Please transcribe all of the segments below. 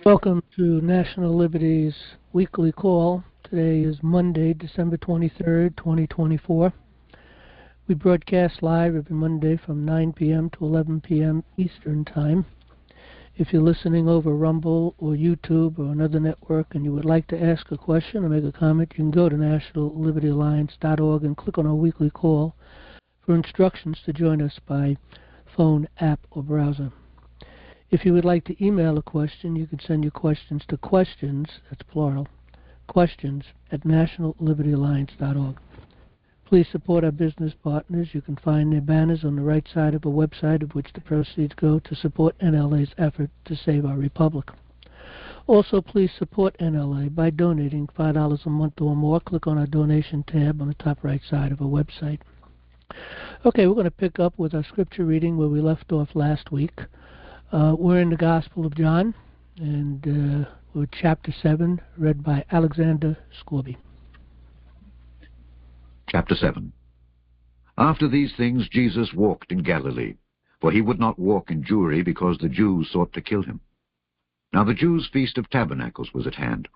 Welcome to National Liberty's weekly call. Today is Monday, December 23rd, 2024. We broadcast live every Monday from 9 p.m. to 11 p.m. Eastern Time. If you're listening over Rumble or YouTube or another network and you would like to ask a question or make a comment, you can go to nationallibertyalliance.org and click on our weekly call for instructions to join us by phone, app, or browser. If you would like to email a question, you can send your questions to questions, that's plural, questions at nationallibertyalliance.org. Please support our business partners. You can find their banners on the right side of a website of which the proceeds go to support NLA's effort to save our republic. Also, please support NLA by donating $5 a month or more. Click on our donation tab on the top right side of our website. Okay, we're going to pick up with our scripture reading where we left off last week. We're in the Gospel of John, and we're chapter 7, read by Alexander Scorby. Chapter 7. After these things Jesus walked in Galilee, for he would not walk in Jewry, because the Jews sought to kill him. Now the Jews' feast of tabernacles was at hand.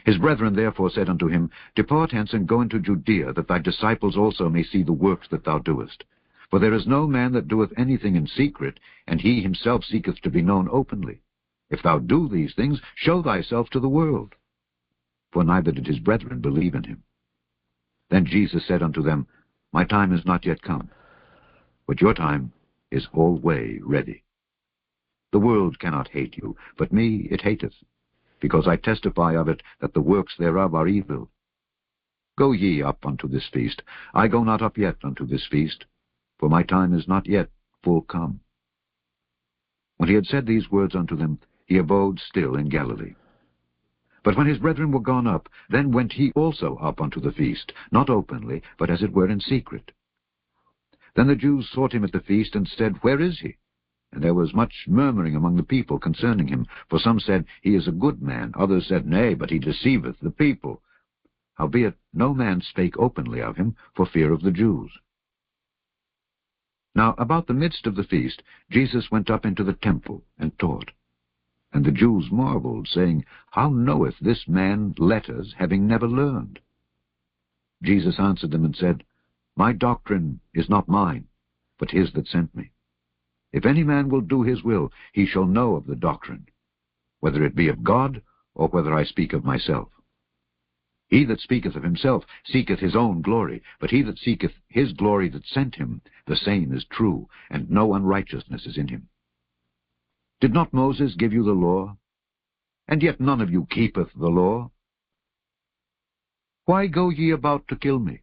His brethren therefore said unto him, Depart hence, and go into Judea, that thy disciples also may see the works that thou doest. For there is no man that doeth anything in secret, and he himself seeketh to be known openly. If thou do these things, show thyself to the world. For neither did his brethren believe in him. Then Jesus said unto them, My time is not yet come, but your time is alway ready. The world cannot hate you, but me it hateth, because I testify of it that the works thereof are evil. Go ye up unto this feast. I go not up yet unto this feast, for my time is not yet full come. When he had said these words unto them, he abode still in Galilee. But when his brethren were gone up, then went he also up unto the feast, not openly, but as it were in secret. Then the Jews sought him at the feast, and said, Where is he? And there was much murmuring among the people concerning him. For some said, He is a good man. Others said, Nay, but he deceiveth the people. Howbeit no man spake openly of him, for fear of the Jews. Now about the midst of the feast Jesus went up into the temple, and taught. And the Jews marveled, saying, How knoweth this man letters, having never learned? Jesus answered them and said, My doctrine is not mine, but his that sent me. If any man will do his will, he shall know of the doctrine, whether it be of God, or whether I speak of myself. He that speaketh of himself seeketh his own glory, but he that seeketh his glory that sent him, the same is true, and no unrighteousness is in him. Did not Moses give you the law? And yet none of you keepeth the law. Why go ye about to kill me?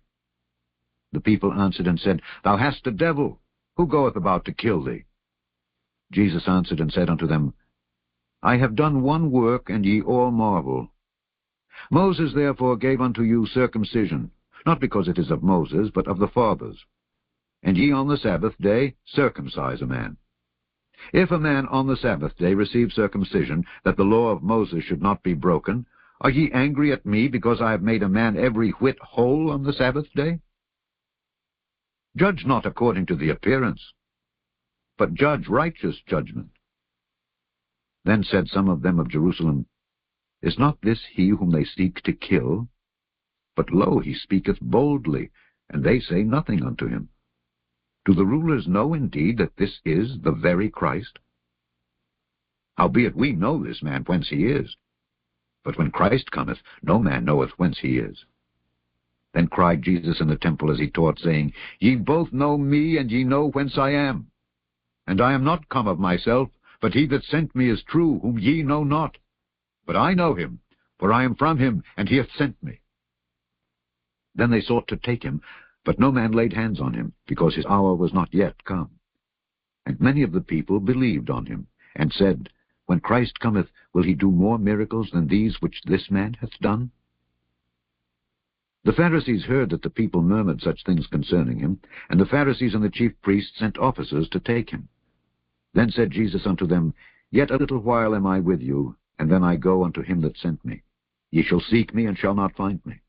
The people answered and said, Thou hast a devil. Who goeth about to kill thee? Jesus answered and said unto them, I have done one work, and ye all marvel. Moses therefore gave unto you circumcision, not because it is of Moses, but of the fathers. And ye on the Sabbath day circumcise a man. If a man on the Sabbath day receive circumcision, that the law of Moses should not be broken, are ye angry at me, because I have made a man every whit whole on the Sabbath day? Judge not according to the appearance, but judge righteous judgment. Then said some of them of Jerusalem, Is not this he whom they seek to kill? But lo, he speaketh boldly, and they say nothing unto him. Do the rulers know indeed that this is the very Christ? Howbeit we know this man whence he is. But when Christ cometh, no man knoweth whence he is. Then cried Jesus in the temple as he taught, saying, Ye both know me, and ye know whence I am. And I am not come of myself, but he that sent me is true, whom ye know not. But I know him, for I am from him, and he hath sent me. Then they sought to take him, but no man laid hands on him, because his hour was not yet come. And many of the people believed on him, and said, When Christ cometh, will he do more miracles than these which this man hath done? The Pharisees heard that the people murmured such things concerning him, and the Pharisees and the chief priests sent officers to take him. Then said Jesus unto them, Yet a little while am I with you, and then I go unto him that sent me. Ye shall seek me, and shall not find me.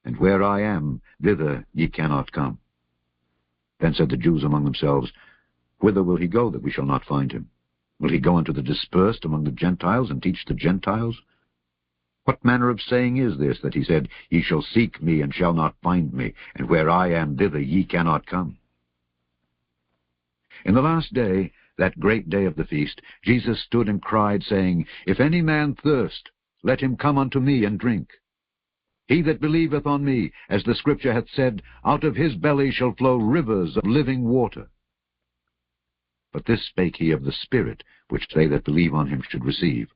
And where I am, thither ye cannot come. Then said the Jews among themselves, Whither will he go, that we shall not find him? Will he go into the dispersed among the Gentiles and teach the Gentiles? What manner of saying is this, that he said, Ye shall seek me, and shall not find me, and where I am, thither ye cannot come? In the last day, that great day of the feast, Jesus stood and cried, saying, If any man thirst, let him come unto me and drink. He that believeth on me, as the Scripture hath said, out of his belly shall flow rivers of living water. But this spake he of the Spirit, which they that believe on him should receive.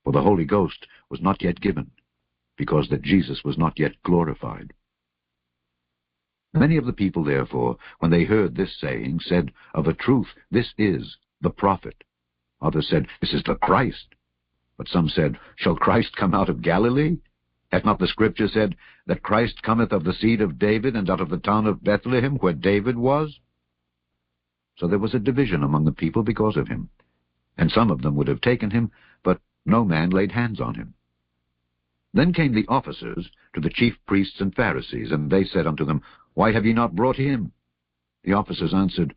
For the Holy Ghost was not yet given, because that Jesus was not yet glorified. Many of the people, therefore, when they heard this saying, said, Of a truth, this is the prophet. Others said, This is the Christ. But some said, Shall Christ come out of Galilee? Hath not the Scripture said, that Christ cometh of the seed of David, and out of the town of Bethlehem, where David was? So there was a division among the people because of him. And some of them would have taken him, but no man laid hands on him. Then came the officers to the chief priests and Pharisees, and they said unto them, Why have ye not brought him? The officers answered,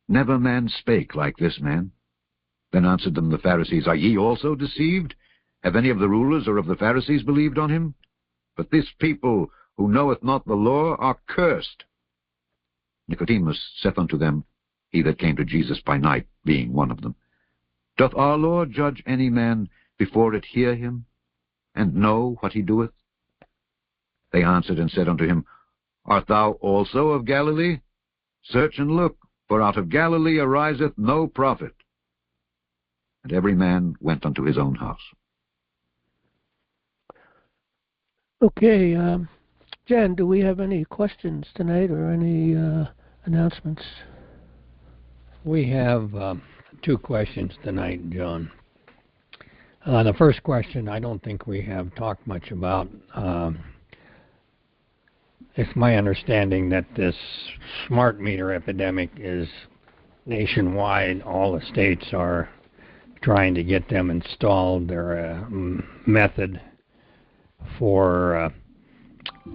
Never man spake like this man. Then answered them the Pharisees, Are ye also deceived? Have any of the rulers or of the Pharisees believed on him? But this people, who knoweth not the law, are cursed. Nicodemus saith unto them, he that came to Jesus by night, being one of them, Doth our law judge any man before it hear him, and know what he doeth? They answered and said unto him, Art thou also of Galilee? Search and look, for out of Galilee ariseth no prophet. And every man went unto his own house. Okay, Jen, do we have any questions tonight or any announcements? We have two questions tonight, John. The first question I don't think we have talked much about. It's my understanding that this smart meter epidemic is nationwide. All the states are trying to get them installed. They're a method for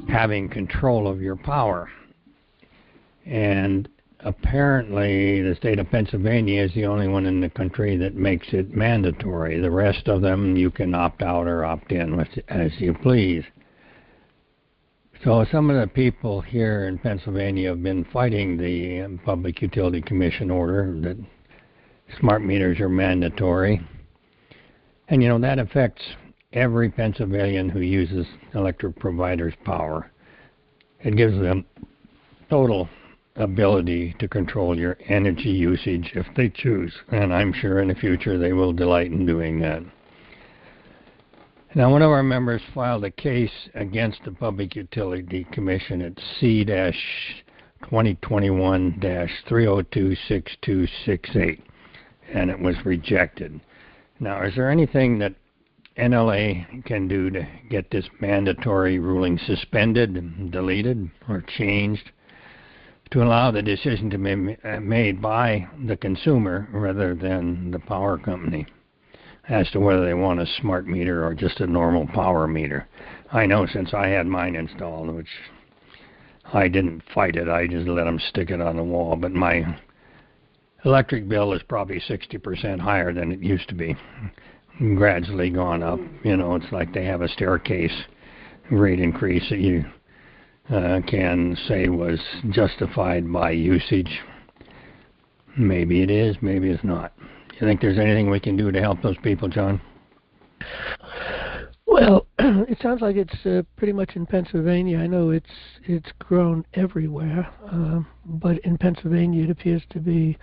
having control of your power. And apparently the state of Pennsylvania is the only one in the country that makes it mandatory. The rest of them you can opt out or opt in as you please. So some of the people here in Pennsylvania have been fighting the Public Utility Commission order that smart meters are mandatory. And, you know, that affects every Pennsylvanian who uses electric provider's power. It gives them total ability to control your energy usage if they choose. And I'm sure in the future they will delight in doing that. Now, one of our members filed a case against the Public Utility Commission at C-2021-3026268, and it was rejected. Now, is there anything that NLA can do to get this mandatory ruling suspended, deleted, or changed to allow the decision to be made by the consumer rather than the power company as to whether they want a smart meter or just a normal power meter? I know since I had mine installed, which I didn't fight it, I just let them stick it on the wall, but my electric bill is probably 60% higher than it used to be. Gradually gone up. You know, it's like they have a staircase rate increase that you can say was justified by usage. Maybe it is, maybe it's not. Do you think there's anything we can do to help those people, John? Well, it sounds like it's pretty much in Pennsylvania. I know it's grown everywhere, but in Pennsylvania it appears to be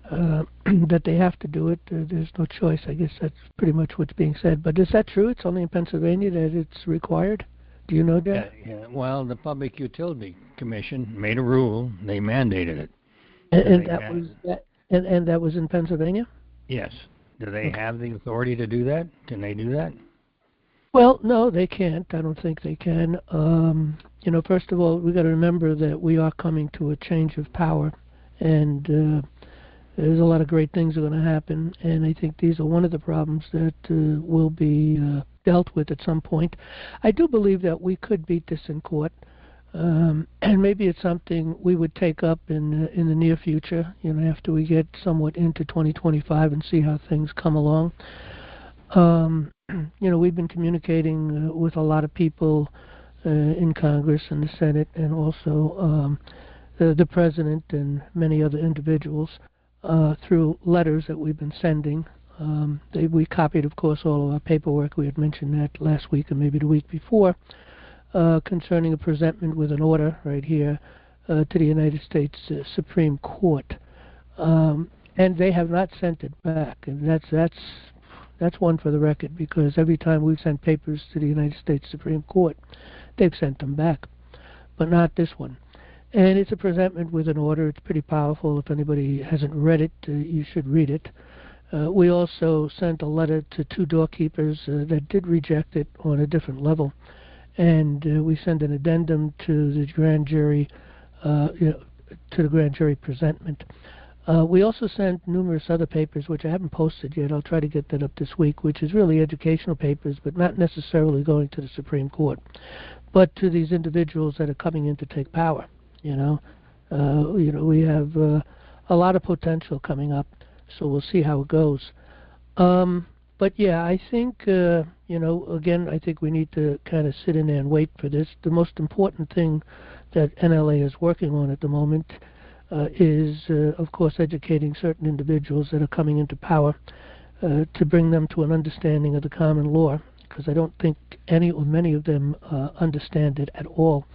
that they have to do it. There's no choice. I guess that's pretty much what's being said. But is that true? It's only in Pennsylvania that it's required? Do you know that? Yeah. Well, the Public Utility Commission made a rule. They mandated it. And that was in Pennsylvania? Yes. Do they have the authority to do that? Can they do that? Well, no, they can't. I don't think they can. You know, first of all, we got to remember that we are coming to a change of power, and there's a lot of great things are going to happen, and I think these are one of the problems that will be dealt with at some point. I do believe that we could beat this in court. And maybe it's something we would take up in the near future, after we get somewhat into 2025 and see how things come along. We've been communicating with a lot of people in Congress and the Senate, and also the President and many other individuals through letters that we've been sending. We copied, of course, all of our paperwork. We had mentioned that last week and maybe the week before, concerning a presentment with an order right here to the United States Supreme Court. And they have not sent it back. And that's one for the record, because every time we've sent papers to the United States Supreme Court, they've sent them back, but not this one. And it's a presentment with an order. It's pretty powerful. If anybody hasn't read it, you should read it. We also sent a letter to 2 doorkeepers that did reject it on a different level. And we sent an addendum to the grand jury, to the grand jury presentment. We also sent numerous other papers, which I haven't posted yet. I'll try to get that up this week, which is really educational papers, but not necessarily going to the Supreme Court, but to these individuals that are coming in to take power. We have a lot of potential coming up, so we'll see how it goes. But yeah, I think, again, I think we need to kind of sit in there and wait for this. The most important thing that NLA is working on at the moment is, of course, educating certain individuals that are coming into power to bring them to an understanding of the common law, because I don't think any or many of them understand it at all.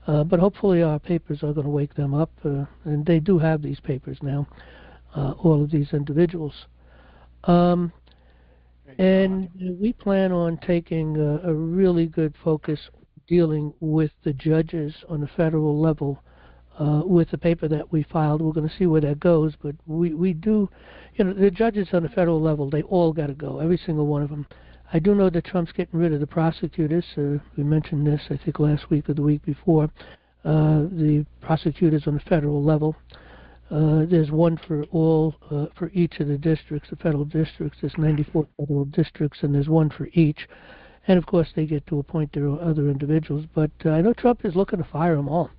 But hopefully our papers are going to wake them up, and they do have these papers now, all of these individuals. And we plan on taking a really good focus dealing with the judges on the federal level with the paper that we filed. We're going to see where that goes, but we do, the judges on the federal level, they all got to go, every single one of them. I do know that Trump's getting rid of the prosecutors. We mentioned this, I think, last week or the week before. The prosecutors on the federal level. There's one for all, for each of the districts, the federal districts. There's 94 federal districts, and there's one for each. And, of course, they get to appoint their other individuals. But I know Trump is looking to fire them all.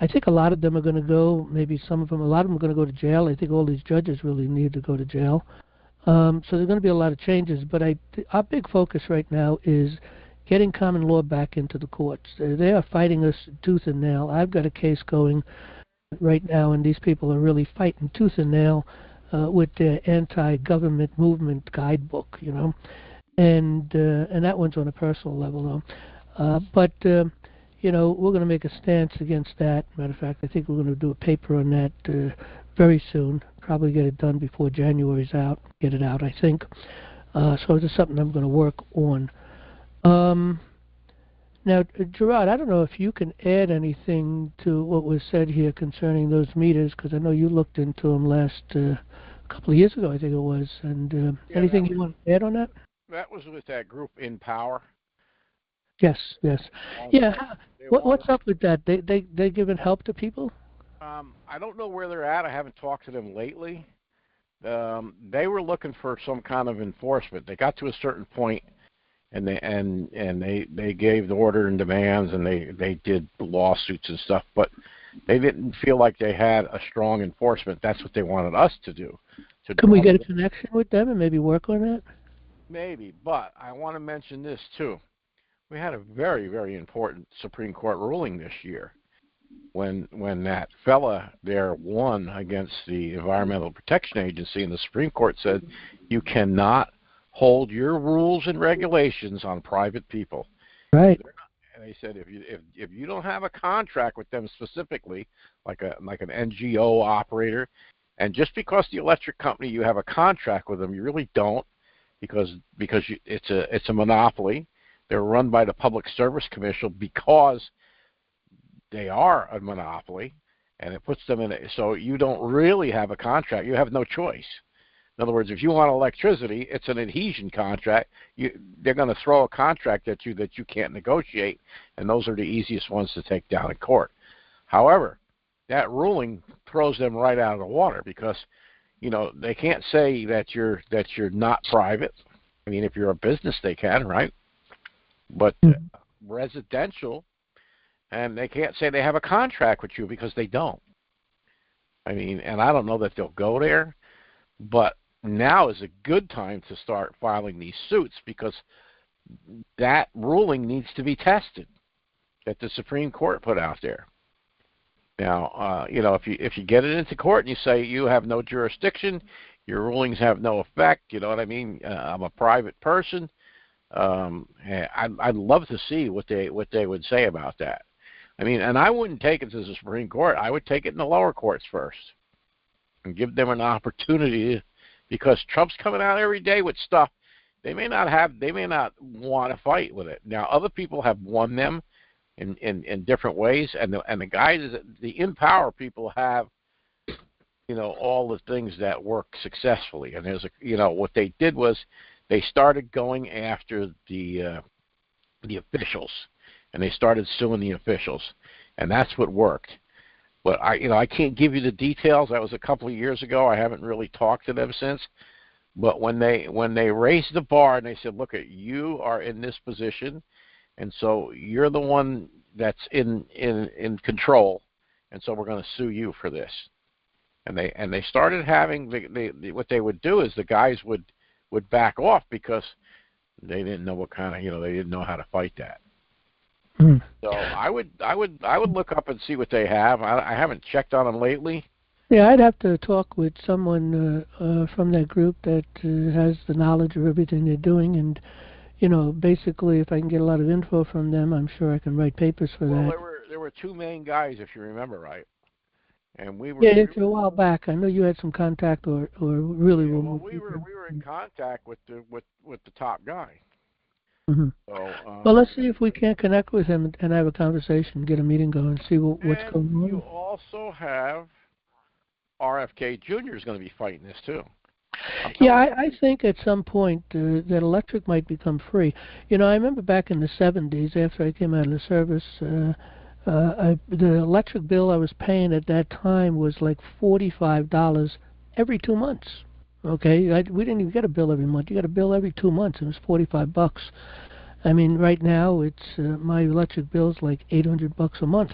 I think a lot of them are going to go, maybe some of them, a lot of them are going to go to jail. I think all these judges really need to go to jail. So there's going to be a lot of changes. But our big focus right now is getting common law back into the courts. They are fighting us tooth and nail. I've got a case going right now, and these people are really fighting tooth and nail with their anti-government movement guidebook, and that one's on a personal level, though. But we're going to make a stance against that. Matter of fact, I think we're going to do a paper on that very soon. Probably get it done before January's out. Get it out, I think. So it's something I'm going to work on. Now, Gerard, I don't know if you can add anything to what was said here concerning those meters, because I know you looked into them last couple of years ago, I think it was. And anything you want to add on that? That was with that group In Power. Yes. Yeah. What's up with that? They giving help to people? I don't know where they're at. I haven't talked to them lately. They were looking for some kind of enforcement. They got to a certain point, and they gave the order and demands, and they did lawsuits and stuff, but they didn't feel like they had a strong enforcement. That's what they wanted us to do. Can we get a connection with them and maybe work on that? Maybe, but I want to mention this too. We had a very, very important Supreme Court ruling this year when that fella there won against the Environmental Protection Agency, and the Supreme Court said you cannot hold your rules and regulations on private people. Right. And they said if you don't have a contract with them specifically, like an NGO operator, and just because the electric company you have a contract with them, you really don't, because it's a monopoly. They're run by the Public Service Commission because they are a monopoly, and it puts them in so you don't really have a contract. You have no choice. In other words, if you want electricity, it's an adhesion contract. They're going to throw a contract at you that you can't negotiate, and those are the easiest ones to take down in court. However, that ruling throws them right out of the water because, they can't say that you're not private. I mean, if you're a business, they can, right? But residential, and they can't say they have a contract with you because they don't. I mean, and I don't know that they'll go there, but now is a good time to start filing these suits because that ruling needs to be tested that the Supreme Court put out there. Now, if you get it into court and you say you have no jurisdiction, your rulings have no effect, you know what I mean? I'm a private person. I'd love to see what they would say about that. I mean, and I wouldn't take it to the Supreme Court. I would take it in the lower courts first and give them an opportunity because Trump's coming out every day with stuff they may not want to fight with it. Now, other people have won them in different ways, and the guys, the in power people have, all the things that work successfully. And there's what they did was they started going after the officials, and they started suing the officials, and that's what worked. But I can't give you the details. That was a couple of years ago. I haven't really talked to them since. But when they raised the bar and they said, look, you are in this position, and so you're the one that's in control, and so we're going to sue you for this. And they started having what they would do is the guys would back off because they didn't know what kind of they didn't know how to fight that. So I would look up and see what they have. I haven't checked on them lately. Yeah, I'd have to talk with someone from that group that has the knowledge of everything they're doing, and basically, if I can get a lot of info from them, I'm sure I can write papers for that. Well, there were two main guys, if you remember right, and we were. Yeah, it's a while back. I know you had some contact, or really. Yeah, well, we were in contact with the top guy. Mm-hmm. So, well, let's see if we can't connect with him and have a conversation, get a meeting going, see what's going on. You also have RFK Jr. is going to be fighting this too. Yeah, I think at some point that electric might become free. I remember back in the 70s, after I came out of the service, the electric bill I was paying at that time was like $45 every 2 months. Okay, we didn't even get a bill every month. You got a bill every 2 months, and it was $45. I mean, right now it's my electric bill's like $800 a month.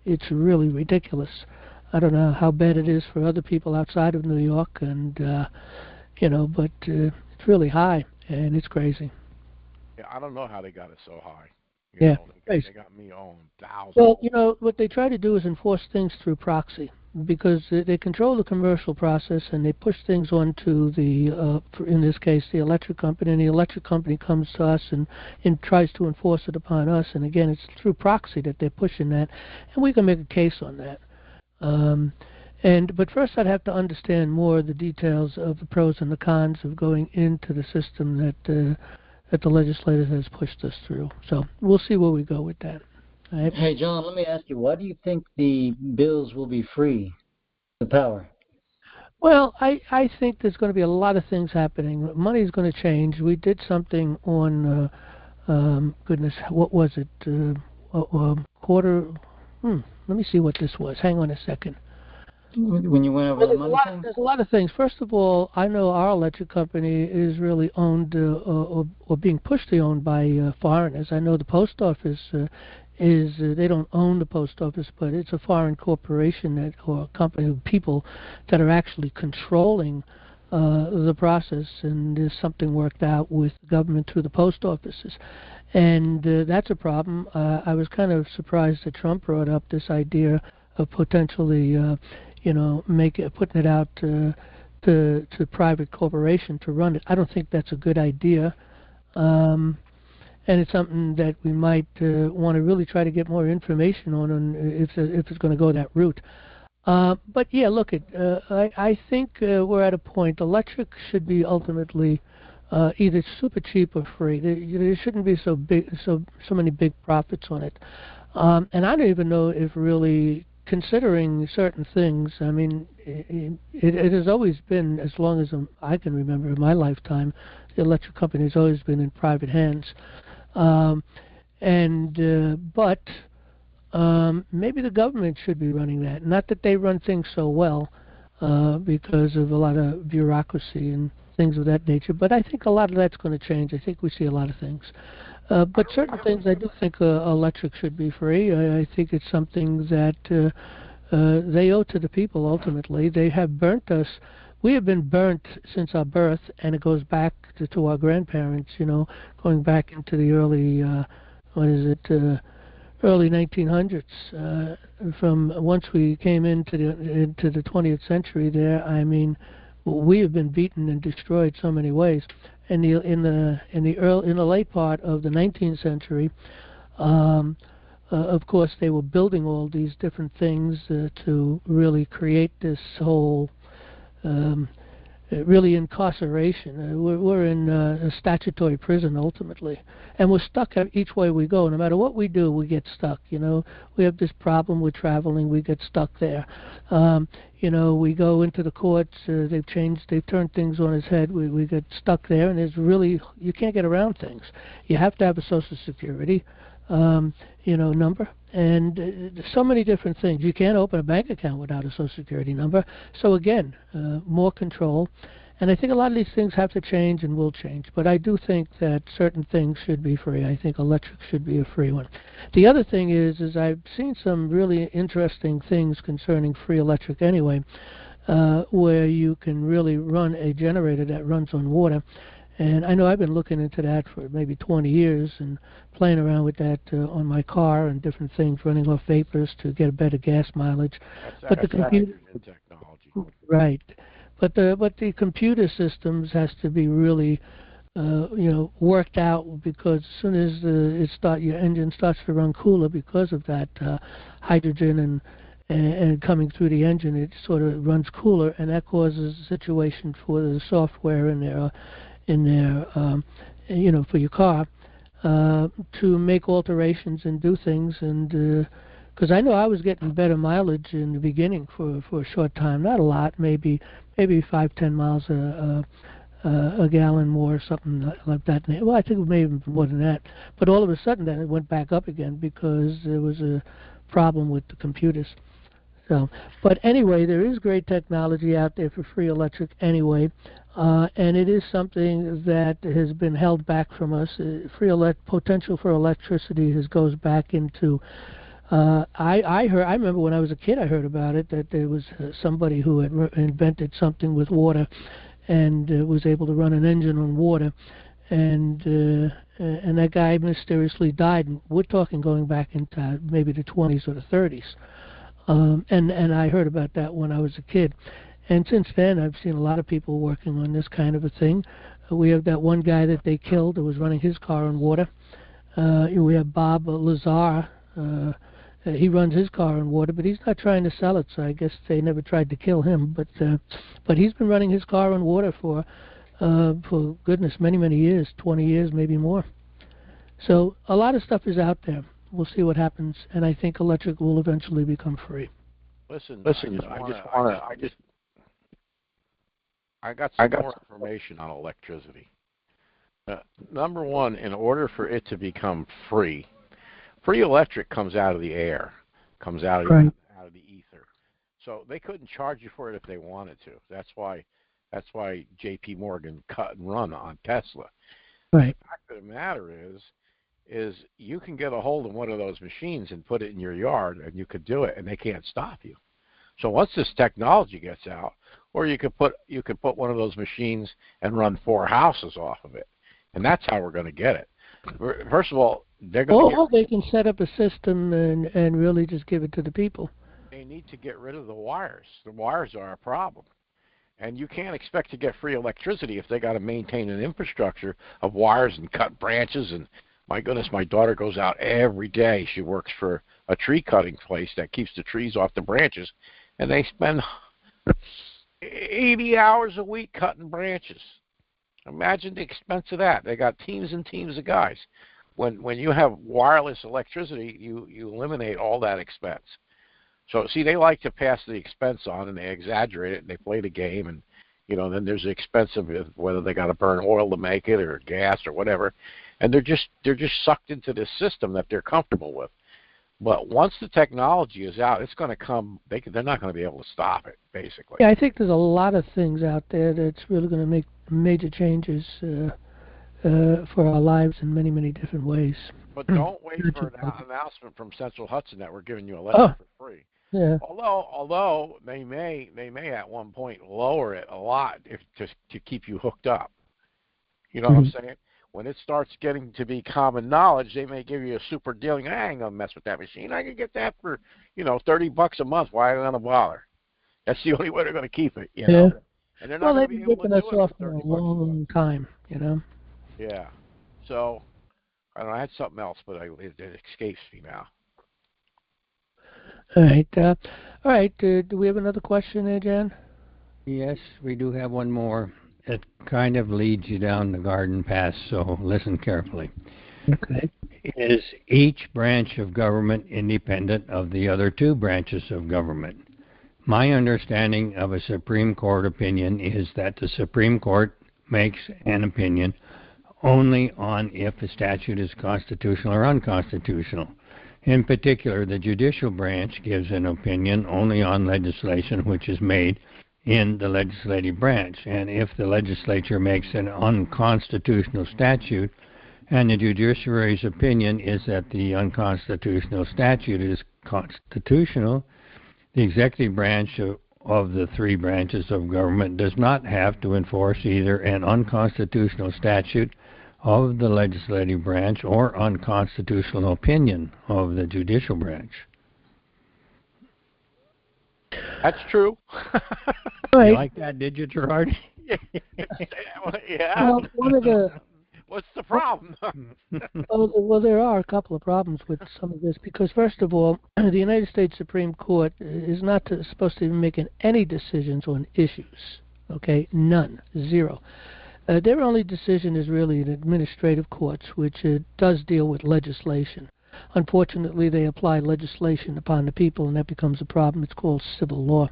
It's really ridiculous. I don't know how bad it is for other people outside of New York, and but it's really high, and it's crazy. Yeah, I don't know how they got it so high. They got me on thousands. Well, what they try to do is enforce things through proxy, because they control the commercial process and they push things onto the, in this case, the electric company, and the electric company comes to us and tries to enforce it upon us. And again, it's through proxy that they're pushing that, and we can make a case on that. But first I'd have to understand more of the details of the pros and the cons of going into the system that the legislature has pushed us through. So we'll see where we go with that. Right. Hey, John, let me ask you, why do you think the bills will be free, the power? Well, I think there's going to be a lot of things happening. Money is going to change. We did something on, goodness, what was it? Quarter. Let me see what this was. Hang on a second. When you went over the money thing? There's a lot of things. First of all, I know our electric company is really owned or being pushed to be owned by foreigners. I know the post office they don't own the post office, but it's a foreign corporation or a company of people that are actually controlling the process, and there's something worked out with the government through the post offices. And that's a problem. I was kind of surprised that Trump brought up this idea of potentially putting it out to private corporation to run it. I don't think that's a good idea. And it's something that we might want to really try to get more information on if it's going to go that route. But yeah, look, I think we're at a point. Electric should be ultimately either super cheap or free. There shouldn't be so many big profits on it. And I don't even know if really considering certain things. I mean, it has always been, as long as I can remember in my lifetime, the electric company has always been in private hands. But maybe the government should be running that. Not that they run things so well because of a lot of bureaucracy and things of that nature, but I think a lot of that's going to change. I think we see a lot of things. But certain things I do think electric should be free. I think it's something that they owe to the people ultimately. They have burnt us. We have been burnt since our birth, and it goes back to our grandparents, going back into the early, early 1900s. From once we came into the 20th century there, I mean, we have been beaten and destroyed so many ways. In the late part of the 19th century, of course, they were building all these different things to really create this whole really incarceration. We're in a statutory prison ultimately, and we're stuck each way we go. No matter what we do, we get stuck. We have this problem with traveling. We get stuck there. We go into the courts. They've turned things on its head. We get stuck there, and you can't get around things. You have to have a Social Security number, and so many different things. You can't open a bank account without a Social Security number. So again, more control. And I think a lot of these things have to change and will change. But I do think that certain things should be free. I think electric should be a free one. The other thing is I've seen some really interesting things concerning free electric anyway, where you can really run a generator that runs on water. And I know I've been looking into that for maybe 20 years and playing around with that on my car and different things, running off vapors to get a better gas mileage. That's the computer technology. Right. But the computer systems has to be really worked out, because as soon as your engine starts to run cooler because of that hydrogen and coming through the engine, it sort of runs cooler, and that causes a situation for the software in there for your car to make alterations and do things. And because I know I was getting better mileage in the beginning for a short time, not a lot, maybe 5-10 miles a gallon more, something like that. Well, I think it may have been more than that. But all of a sudden, then it went back up again because there was a problem with the computers. So, but anyway, there is great technology out there for free electric anyway, and it is something that has been held back from us. Potential for electricity goes back into. I remember when I was a kid, I heard about it, that there was somebody who had invented something with water, and was able to run an engine on water, and that guy mysteriously died. And we're talking going back into maybe the 20s or the 30s. And I heard about that when I was a kid. And since then, I've seen a lot of people working on this kind of a thing. We have that one guy that they killed that was running his car on water. We have Bob Lazar. He runs his car on water, but he's not trying to sell it, so I guess they never tried to kill him. But he's been running his car on water for goodness, many, many years, 20 years, maybe more. So a lot of stuff is out there. We'll see what happens, and I think electric will eventually become free. Listen. I got some more information on electricity. Number one, in order for it to become free electric comes out of the air, comes out of the ether. So they couldn't charge you for it if they wanted to. That's why J.P. Morgan cut and run on Tesla. Right. The fact of the matter is you can get a hold of one of those machines and put it in your yard, and you could do it, and they can't stop you. So once this technology gets out, or you could put one of those machines and run 4 houses off of it, and that's how we're going to get it. First of all, they're going to. Or they can set up a system and really just give it to the people. They need to get rid of the wires. The wires are a problem. And you can't expect to get free electricity if they got to maintain an infrastructure of wires and cut branches. And my goodness, my daughter goes out every day. She works for a tree cutting place that keeps the trees off the branches, and they spend 80 hours a week cutting branches. Imagine the expense of that. They got teams and teams of guys. When you have wireless electricity, you eliminate all that expense. So, see, they like to pass the expense on, and they exaggerate it, and they play the game, and, then there's the expense of whether they got to burn oil to make it or gas or whatever, and they're just sucked into this system that they're comfortable with. But once the technology is out, it's going to come. They're not going to be able to stop it, basically. Yeah, I think there's a lot of things out there that's really going to make major changes for our lives in many, many different ways. But don't wait for an announcement from Central Hudson that we're giving you electric for free. Yeah. Although they may at one point lower it a lot to keep you hooked up. You know what I'm saying? When it starts getting to be common knowledge, they may give you a super deal. I ain't gonna mess with that machine. I can get that for $30 a month. Why am I gonna bother? That's the only way they're gonna keep it. You know. And they're not Well, going they've to be been able to ripping us do it off for for a 30 bucks. long time. Yeah. So I don't know. I had something else, but it escapes me now. All right. Do we have another question there, Jan? Yes, we do have one more. It kind of leads you down the garden path, so listen carefully. Okay. Is each branch of government independent of the other two branches of government? My understanding of a Supreme Court opinion is that the Supreme Court makes an opinion only on if a statute is constitutional or unconstitutional. In particular, the judicial branch gives an opinion only on legislation which is made in the legislative branch. And if the legislature makes an unconstitutional statute, and the judiciary's opinion is that the unconstitutional statute is constitutional, the executive branch of the three branches of government does not have to enforce either an unconstitutional statute of the legislative branch or unconstitutional opinion of the judicial branch. That's true. Right. You like that, did you, Gerard? Yeah. Well, one of the What's the problem? well, there are a couple of problems with some of this because, first of all, the United States Supreme Court is not supposed to be making any decisions on issues. Okay, none, zero. Their only decision is really in administrative courts, which does deal with legislation. Unfortunately, they apply legislation upon the people, and that becomes a problem. It's called civil law.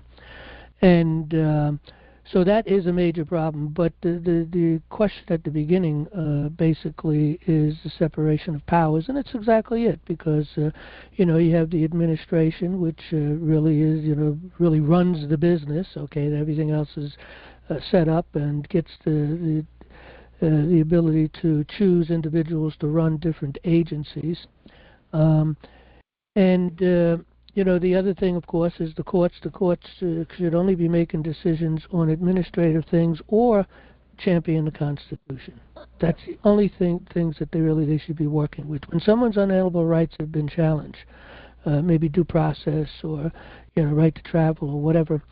And so that is a major problem. But the question at the beginning basically is the separation of powers, and it's exactly it, because, you have the administration, which really is, really runs the business, okay, and everything else is set up and gets the ability to choose individuals to run different agencies. The other thing, of course, is the courts. The courts should only be making decisions on administrative things or champion the Constitution. That's the only things that they should be working with. When someone's unalienable rights have been challenged, maybe due process or right to travel or whatever,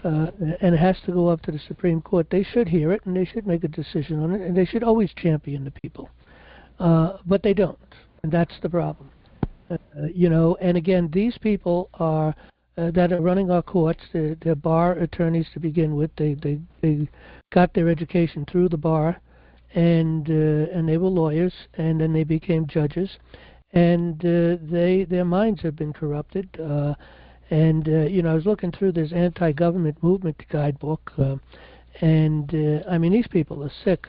and it has to go up to the Supreme Court, they should hear it and they should make a decision on it, and they should always champion the people. But they don't, and that's the problem. And again, these people are that are running our courts. They're bar attorneys to begin with. They got their education through the bar, and they were lawyers, and then they became judges, and their minds have been corrupted. I was looking through this anti-government movement guidebook, and these people are sick.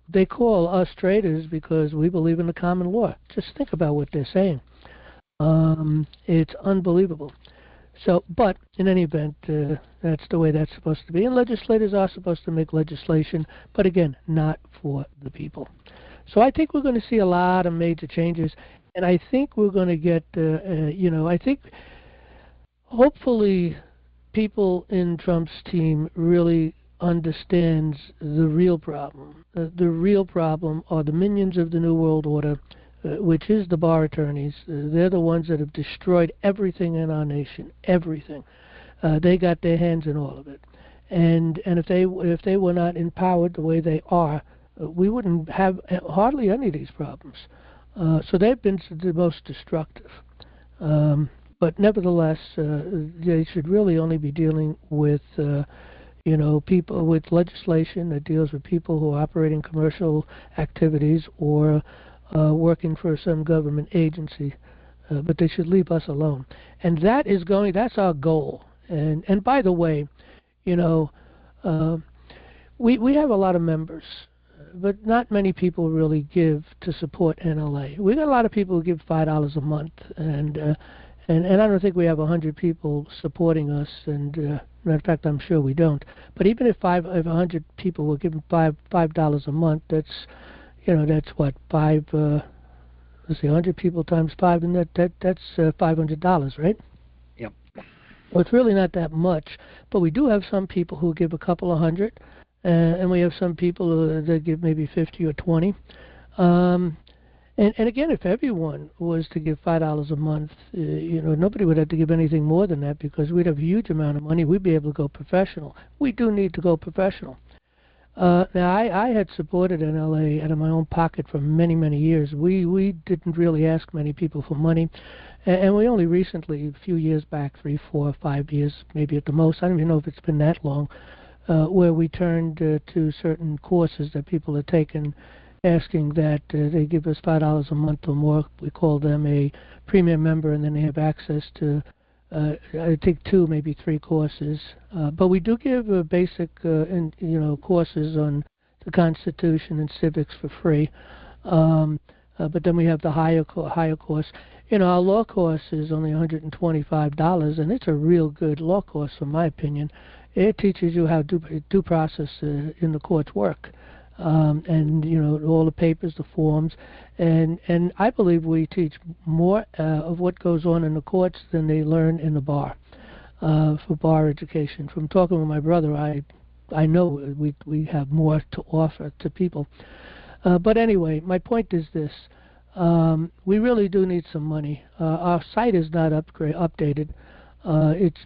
They call us traitors because we believe in the common law. Just think about what they're saying. It's unbelievable. So, but in any event, that's the way that's supposed to be. And legislators are supposed to make legislation, but again, not for the people. So I think we're going to see a lot of major changes, and I think we're going to get, I think hopefully people in Trump's team really understands the real problem. The real problem are the minions of the New World Order, which is the bar attorneys. They're the ones that have destroyed everything in our nation, everything. They got their hands in all of it. And if they were not empowered the way they are, we wouldn't have hardly any of these problems. So they've been the most destructive. But nevertheless, they should really only be dealing with people with legislation that deals with people who are operating commercial activities or working for some government agency. But they should leave us alone. And that's our goal. And by the way, we have a lot of members, but not many people really give to support NLA. We got a lot of people who give $5 a month, and I don't think we have 100 people supporting us, and Matter of fact, I'm sure we don't. But even if 100 people were given $5 a month, that's, that's what, let's see, 100 people times 5, and that's $500, right? Yep. Well, it's really not that much, but we do have some people who give a couple of hundred, and we have some people that give maybe 50 or 20. And again, if everyone was to give $5 a month, nobody would have to give anything more than that, because we'd have a huge amount of money. We'd be able to go professional. We do need to go professional. Now, I had supported NLA out of my own pocket for many, many years. We didn't really ask many people for money, and we only recently, a few years back, 3, 4, 5 years, maybe at the most, I don't even know if it's been that long, where we turned to certain courses that people had taken, asking that they give us $5 a month or more. We call them a premium member, and then they have access to I think 2, maybe 3 courses. But we do give basic courses on the Constitution and civics for free. But then we have the higher course. Our law course is only $125, and it's a real good law course, in my opinion. It teaches you how due process in the courts work. And all the papers, the forms, and I believe we teach more of what goes on in the courts than they learn in the bar, for bar education. From talking with my brother, I know we have more to offer to people. But anyway, my point is this: we really do need some money. Our site is not updated. It's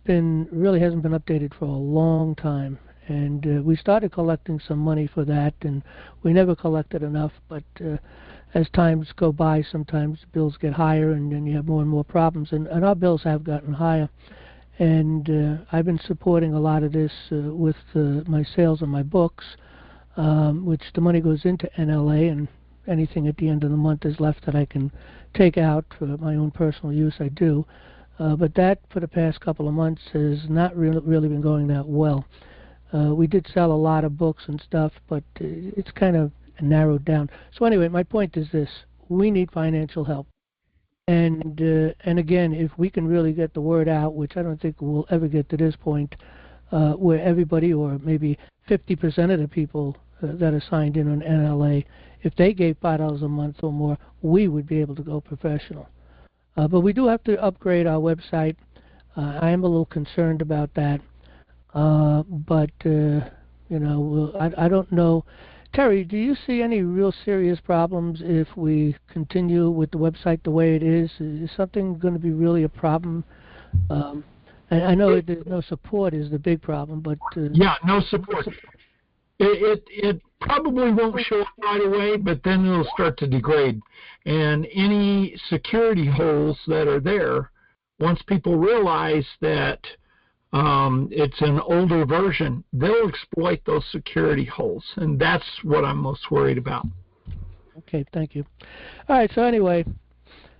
really hasn't been updated for a long time. And we started collecting some money for that, and we never collected enough. But as times go by, sometimes bills get higher, and then you have more and more problems. And our bills have gotten higher. And I've been supporting a lot of this with my sales of my books, which the money goes into NLA, and anything at the end of the month is left that I can take out for my own personal use. I do. But that, for the past couple of months, has not really been going that well. We did sell a lot of books and stuff, but it's kind of narrowed down. So anyway, my point is this: we need financial help. And again, if we can really get the word out, which I don't think we'll ever get to this point, where everybody, or maybe 50% of the people that are signed in on NLA, if they gave $5 a month or more, we would be able to go professional. But we do have to upgrade our website. I am a little concerned about that. But I don't know. Terry, do you see any real serious problems if we continue with the website the way it is? Is something going to be really a problem? And I know there's no support is the big problem, but yeah, no support. It probably won't show up right away, but then it'll start to degrade. And any security holes that are there, once people realize that it's an older version, they'll exploit those security holes, and that's what I'm most worried about. Okay, thank you. All right, so anyway,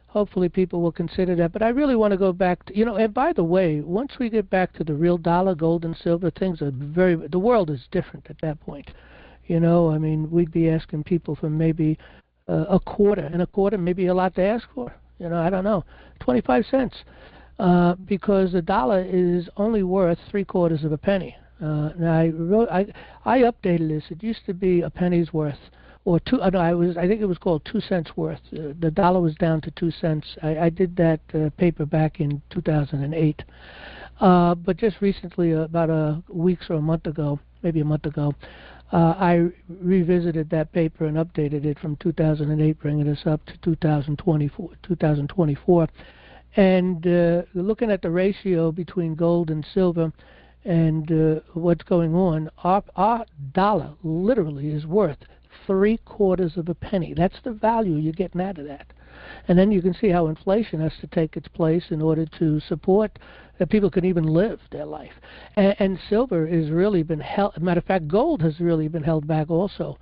hopefully people will consider that. But I really want to go back to, and by the way, once we get back to the real dollar, gold and silver, things are the world is different at that point. I mean, we'd be asking people for maybe a quarter, and a quarter may be a lot to ask for. I don't know, 25 cents. Because the dollar is only worth 3/4 of a penny. Now I updated this. It used to be a penny's worth, or two. No, I think it was called 2 cents worth. The dollar was down to 2 cents. I did that paper back in 2008. But just recently, about a week or a month ago, maybe a month ago, I revisited that paper and updated it from 2008, bringing us up to 2024. And looking at the ratio between gold and silver and what's going on, our dollar literally is worth 3/4 of a penny. That's the value you're getting out of that. And then you can see how inflation has to take its place in order to support that people can even live their life. And silver has really been held. Matter of fact, gold has really been held back also.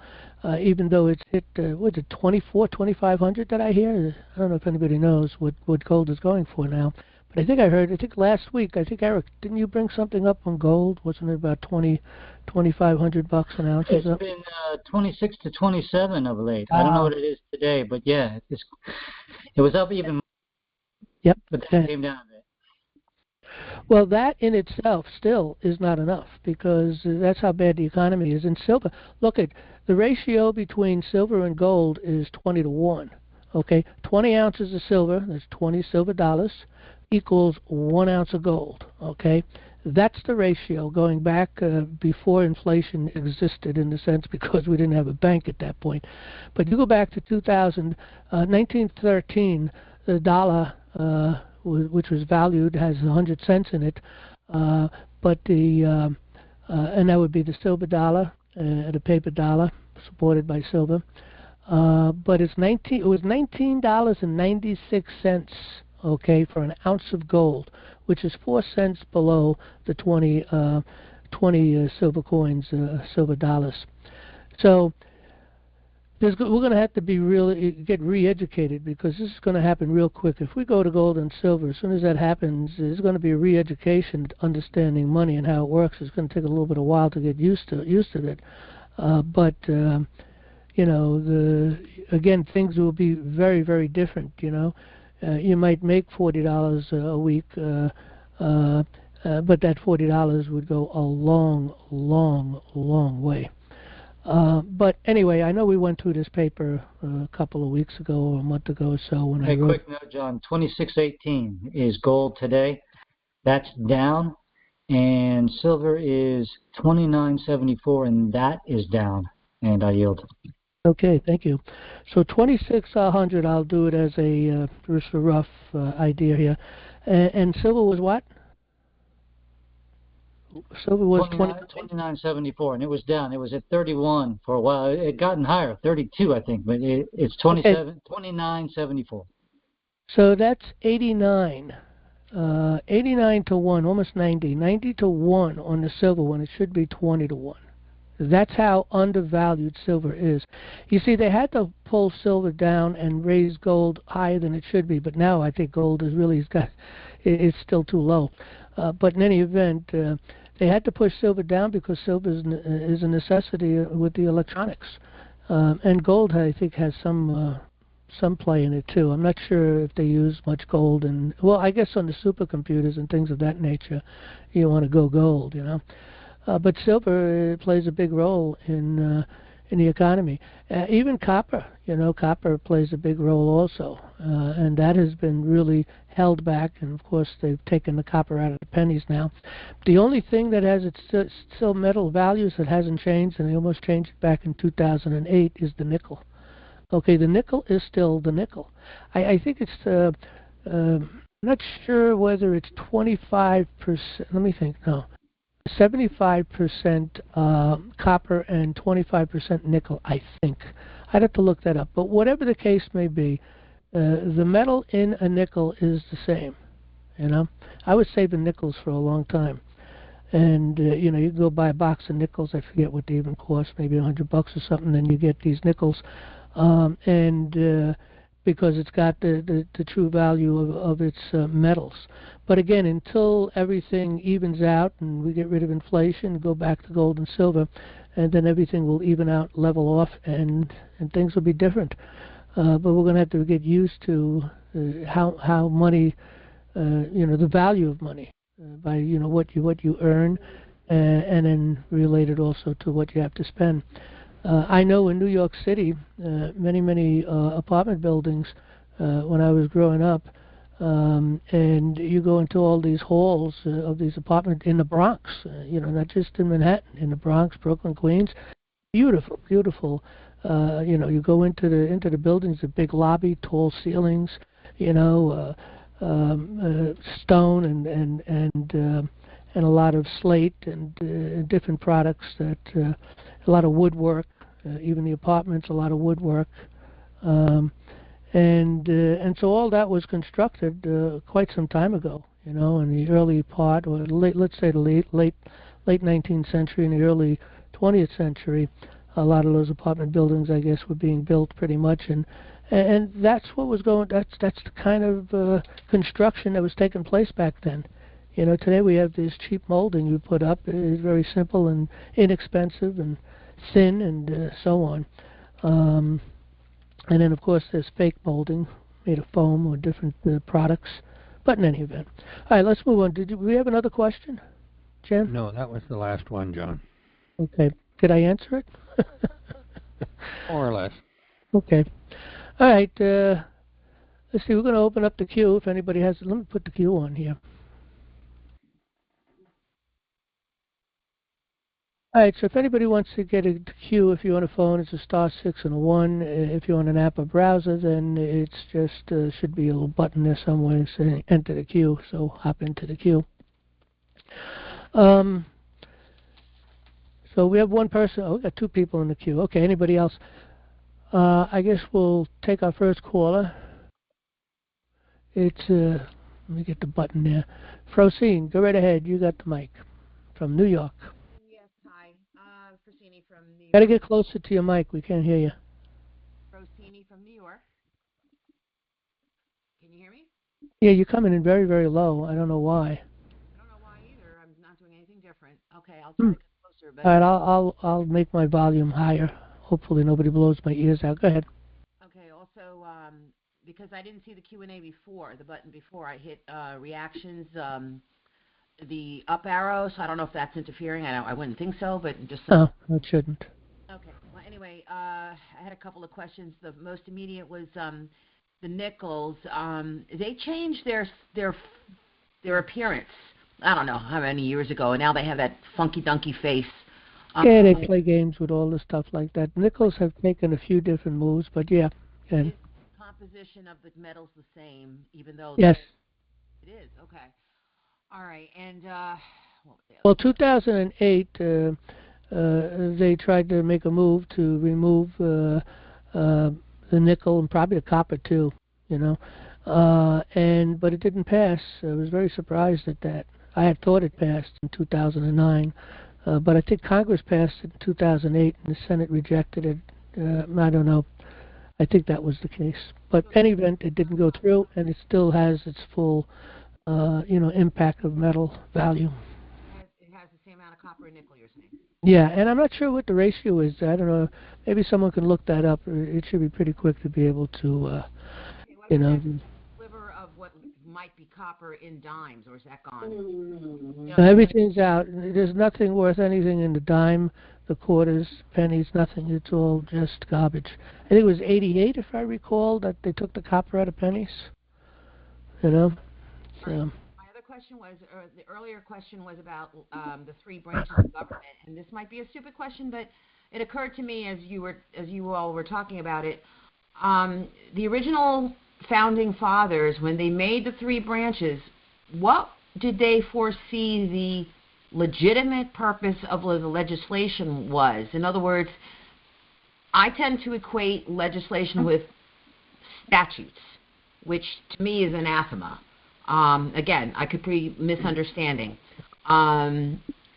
Even though it's hit, what is it, 2,500 that I hear? I don't know if anybody knows what gold is going for now. But I think last week, Eric, didn't you bring something up on gold? Wasn't it about $2,500 an ounce? It's been 26 to 27 of late. I don't know what it is today, but yeah, it was up even. Yep. But then it came down a bit. Well, that in itself still is not enough because that's how bad the economy is. In silver, look at the ratio between silver and gold is 20 to 1. Okay, 20 ounces of silver, that's 20 silver dollars, equals 1 ounce of gold. Okay, that's the ratio going back before inflation existed in the sense because we didn't have a bank at that point. But you go back to 1913, the dollar, which was valued, has 100 cents in it, but and that would be the silver dollar, the paper dollar supported by silver. But it was $19.96, okay, for an ounce of gold, which is 4 cents below the 20 silver coins, silver dollars. So we're going to have to get re-educated because this is going to happen real quick. If we go to gold and silver, as soon as that happens, there's going to be a re-education understanding money and how it works. It's going to take a little bit of while to get used to it. But you know, again, things will be very, very different. You know, you might make $40 a week, but that $40 would go a long, long, long way. But anyway, I know we went through this paper a couple of weeks ago or a month ago or so when I wrote. Quick note, John. 26.18 is gold today. That's down, and silver is 29.74, and that is down. And I yield. Okay, thank you. So 2600, I'll do it as a just a rough idea here. And silver was what? Silver was 29.74, and it was down. It was at 31 for a while. It had gotten higher, 32, I think, but it's 29.74. So that's 89. 89 to 1, almost 90. 90 to 1 on the silver one. It should be 20 to 1. That's how undervalued silver is. You see, they had to pull silver down and raise gold higher than it should be, but now I think gold is really it's still too low. But in any event, they had to push silver down because silver is a necessity with the electronics, and gold I think has some play in it too. I'm not sure if they use much gold, and well, I guess on the supercomputers and things of that nature, you want to go gold, you know. But silver plays a big role in the economy. Even copper, you know, copper plays a big role also, and that has been really held back. And of course, they've taken the copper out of the pennies now. The only thing that has its still metal values that hasn't changed, and they almost changed it back in 2008, is the nickel. Okay, the nickel is still the nickel. I think it's not sure whether it's 25%. Let me think. No. 75% copper and 25% nickel, I think. I'd have to look that up. But whatever the case may be, the metal in a nickel is the same. You know, I was saving nickels for a long time, and you know, you can go buy a box of nickels. I forget what they even cost, maybe $100 or something. Then you get these nickels, and because it's got the true value of its metals. But again, until everything evens out and we get rid of inflation, go back to gold and silver, and then everything will even out, level off, and things will be different. But we're going to have to get used to how money, you know, the value of money by, you know, what you earn, and then related also to what you have to spend. I know in New York City, many apartment buildings when I was growing up, and you go into all these halls of these apartments in the Bronx, you know, not just in Manhattan, in the Bronx, Brooklyn, Queens. Beautiful, beautiful. You know, you go into the buildings, a big lobby, tall ceilings, you know, stone and a lot of slate and different products that a lot of woodwork. Even the apartments, a lot of woodwork, and so all that was constructed quite some time ago. You know, in the early part, or let's say the late 19th century and the early 20th century, a lot of those apartment buildings, I guess, were being built pretty much, and that's what was going. That's the kind of construction that was taking place back then. You know, today we have this cheap molding you put up. It's very simple and inexpensive and thin and so on. And then, of course, there's fake molding made of foam or different products. But in any event. All right, let's move on. Did we have another question, Jen? No, that was the last one, John. Okay. Did I answer it? More or less. Okay. All right. Let's see. We're going to open up the queue. If anybody has, let me put the queue on here. All right. So if anybody wants to get a queue, if you're on a phone, it's a *6 and a 1. If you're on an app or browser, then it's just should be a little button there somewhere saying enter the queue. So hop into the queue. So we have one person. Oh, we got two people in the queue. Okay. Anybody else? I guess we'll take our first caller. It's, let me get the button there. Frosine, go right ahead. You got the mic from New York. Yes, hi. Frosini from New York. Got to get closer to your mic. We can't hear you. Frosini from New York. Can you hear me? Yeah, you're coming in very, very low. I don't know why. I don't know why either. I'm not doing anything different. Okay, I'll try to get closer. But All right, I'll make my volume higher. Hopefully nobody blows my ears out. Go ahead. okay, also, because I didn't see the Q&A before, the button before, I hit reactions, the up arrow, so I don't know if that's interfering. I wouldn't think so, but just... Oh, it shouldn't. Okay, well, anyway, I had a couple of questions. The most immediate was the Nichols. They changed their appearance, I don't know how many years ago, and now they have that funky-dunky face. Yeah, they play games with all the stuff like that. Nichols have taken a few different moves, but yeah. And is the composition of the metals the same, even though... yes. It is, okay. All right, and... what was the other Well, 2008, they tried to make a move to remove the nickel and probably the copper too, you know. But it didn't pass. I was very surprised at that. I had thought it passed in 2009. But I think Congress passed it in 2008 and the Senate rejected it. I don't know. I think that was the case. But in any event, it didn't go through, and it still has its full, impact of metal value. It has the same amount of copper and nickel, you're saying? Yeah, and I'm not sure what the ratio is. I don't know. Maybe someone can look that up. It should be pretty quick to be able to, Okay, what about sliver of what might be copper in dimes, or is that gone? You know, everything's out. There's nothing worth anything in the dime, the quarters, pennies, nothing. It's all just garbage. I think it was 88, if I recall, that they took the copper out of pennies. You know? So. My other question was, or the earlier question was about the three branches of government, and this might be a stupid question, but it occurred to me as you all were talking about it. The original founding fathers, when they made the three branches, what did they foresee the legitimate purpose of the legislation was? In other words, I tend to equate legislation with statutes, which to me is anathema. Again, I could be misunderstanding.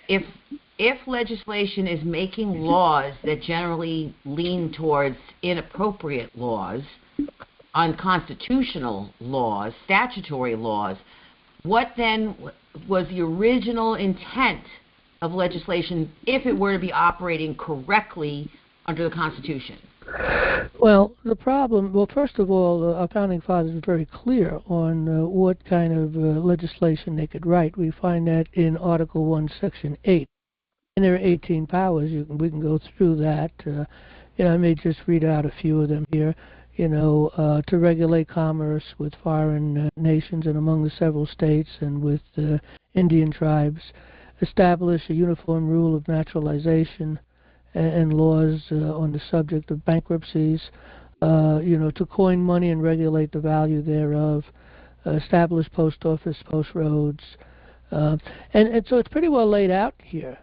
If legislation is making laws that generally lean towards inappropriate laws, unconstitutional laws, statutory laws, what then was the original intent of legislation if it were to be operating correctly under the Constitution? Well, the problem, first of all, our founding fathers were very clear on what kind of legislation they could write. We find that in Article 1, Section 8. And there are 18 powers. We can go through that. I may just read out a few of them here. To regulate commerce with foreign nations and among the several states and with Indian tribes, establish a uniform rule of naturalization and laws on the subject of bankruptcies, to coin money and regulate the value thereof, establish post office, post roads. And so it's pretty well laid out here,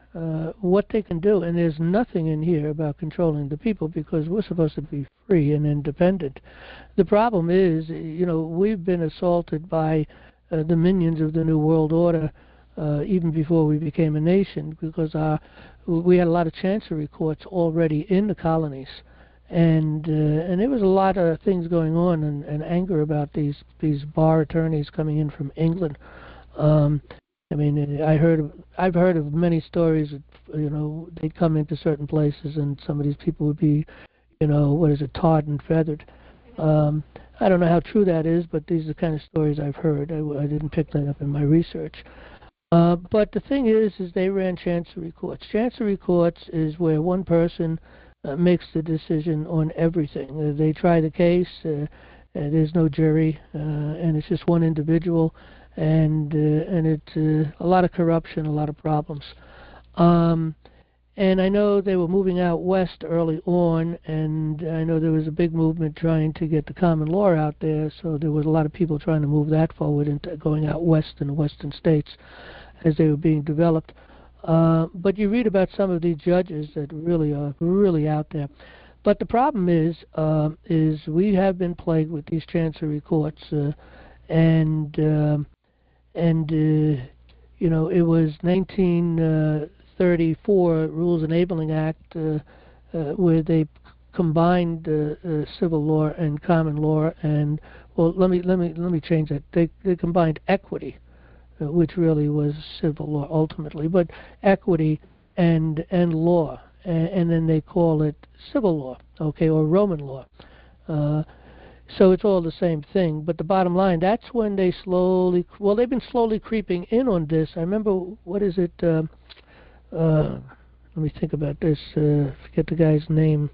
what they can do. And there's nothing in here about controlling the people because we're supposed to be free and independent. The problem is, we've been assaulted by the minions of the New World Order even before we became a nation because we had a lot of chancery courts already in the colonies. And there was a lot of things going on and anger about these bar attorneys coming in from England. I've heard of many stories that, they'd come into certain places and some of these people would be, tarred and feathered. I don't know how true that is, but these are the kind of stories I've heard. I didn't pick that up in my research. But the thing is they ran chancery courts. Chancery courts is where one person makes the decision on everything. They try the case. There's no jury, and it's just one individual, and it's a lot of corruption, a lot of problems. And I know they were moving out west early on, and I know there was a big movement trying to get the common law out there, so there was a lot of people trying to move that forward into going out west in the western states as they were being developed. But you read about some of these judges that really are really out there. But the problem is we have been plagued with these chancery courts, and you know, it was 1934 Rules Enabling Act where they combined civil law and common law, and well, let me change that. They combined equity, which really was civil law ultimately, but equity and law, and then they call it civil law, okay, or Roman law. So it's all the same thing. But the bottom line, that's when they slowly, well, they've been slowly creeping in on this. I remember, what is it? Let me think about this. Forget the guy's name.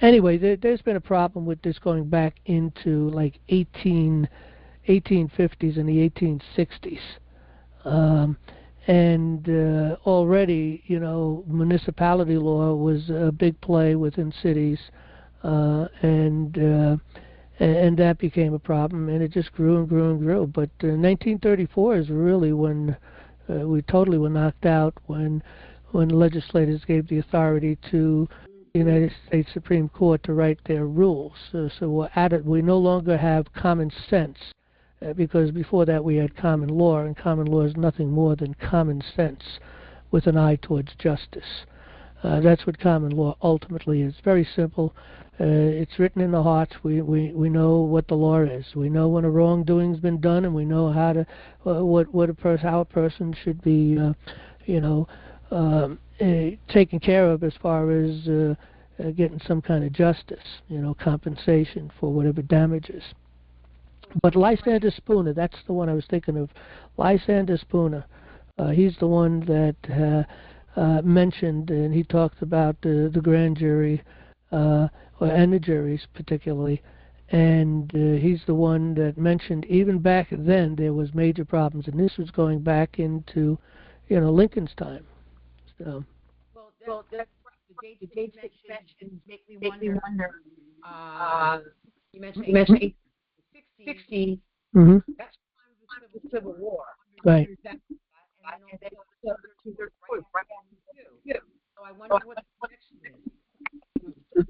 Anyway, there's been a problem with this going back into like 1850s and the 1860s. And already, you know, municipality law was a big play within cities, and that became a problem, and it just grew and grew and grew. But 1934 is really when we totally were knocked out, when legislators gave the authority to the United States Supreme Court to write their rules. So we no longer have common sense. Because before that we had common law, and common law is nothing more than common sense with an eye towards justice. That's what common law ultimately is. Very simple. It's written in the hearts. We know what the law is. We know when a wrongdoing's been done, and we know how to how a person should be, taken care of as far as getting some kind of justice, compensation for whatever damages. But Lysander Spooner, that's the one I was thinking of. Lysander Spooner, he's the one that mentioned, and he talked about the grand jury, and the juries particularly, and he's the one that mentioned even back then there was major problems, and this was going back into, Lincoln's time. So. Well, that's right. The dates that you mentioned make me wonder. You mentioned 1860. Mm-hmm. That's the time of the Civil War. Right. And then also so I wonder what the connection is.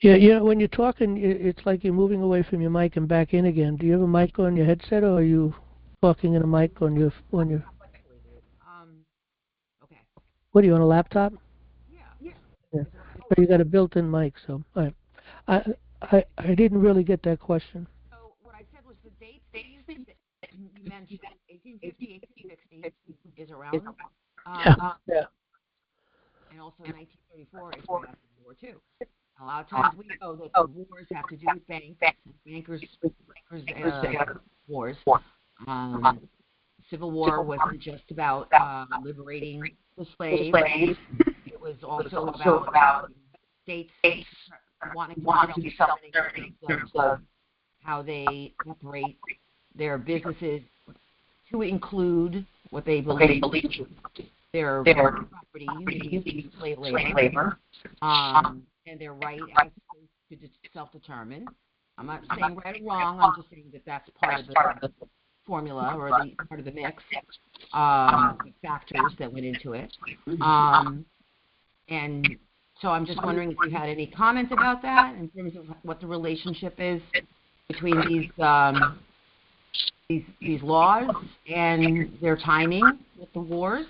Yeah, when you're talking, it's like you're moving away from your mic and back in again. Do you have a mic on your headset, or are you talking in a mic on your? Okay. What are you on, a laptop? Yeah. So you got a built-in mic, so all right. I didn't really get that question. So what I said was the dates that you mentioned, 1850, 1860 is around. Yeah. And also 1934 is right after World War II. A lot of times we know that the wars have to do with bankers wars. Civil War wasn't just about liberating the slaves. It was also about states wanting to do something in terms of how they operate their businesses to include what they believe their property using slave labor, and their right as to self-determine. I'm not saying right or wrong. I'm just saying that that's part of the formula, or the part of the mix, factors that went into it. And so I'm just wondering if you had any comments about that in terms of what the relationship is between these laws and their timing with the wars.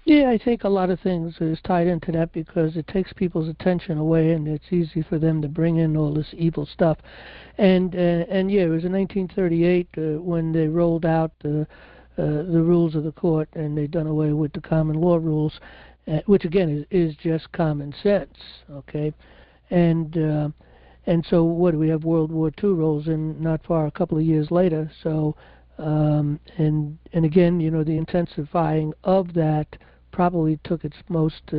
Yeah, I think a lot of things is tied into that because it takes people's attention away, and it's easy for them to bring in all this evil stuff. And yeah, it was in 1938 when they rolled out the rules of the court, and they done away with the common law rules, which again is just common sense, okay? And so what do we have? World War II rolls in not far, a couple of years later. So and again, the intensifying of that probably took its most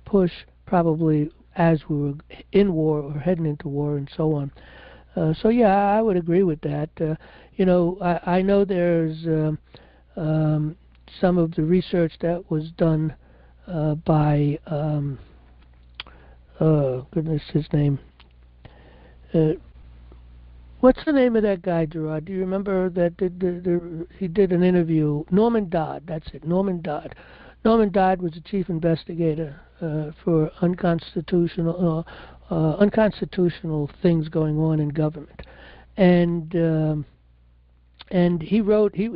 push probably as we were in war or heading into war and so on. So yeah, I would agree with that. I know there's some of the research that was done by goodness, his name. What's the name of that guy, Gerard? Do you remember that he did an interview? Norman Dodd, that's it, Norman Dodd. Norman Dodd was the chief investigator for unconstitutional things going on in government, and he wrote he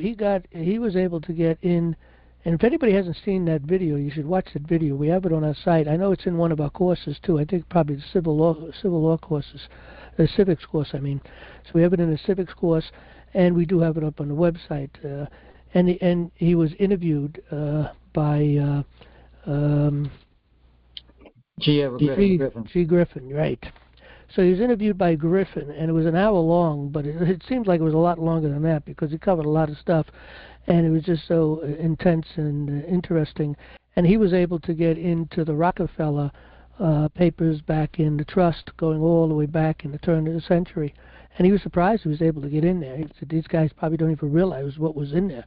was able to get in. And if anybody hasn't seen that video, you should watch that video. We have it on our site. I know it's in one of our courses too. I think probably the civil law courses, the civics course. I mean, so we have it in the civics course, and we do have it up on the website. And he was interviewed by G. Griffin, right? So he was interviewed by Griffin, and it was an hour long, but it seems like it was a lot longer than that because he covered a lot of stuff, and it was just so intense and interesting. And he was able to get into the Rockefeller papers back in the trust, going all the way back in the turn of the century. And he was surprised he was able to get in there. He said, these guys probably don't even realize what was in there.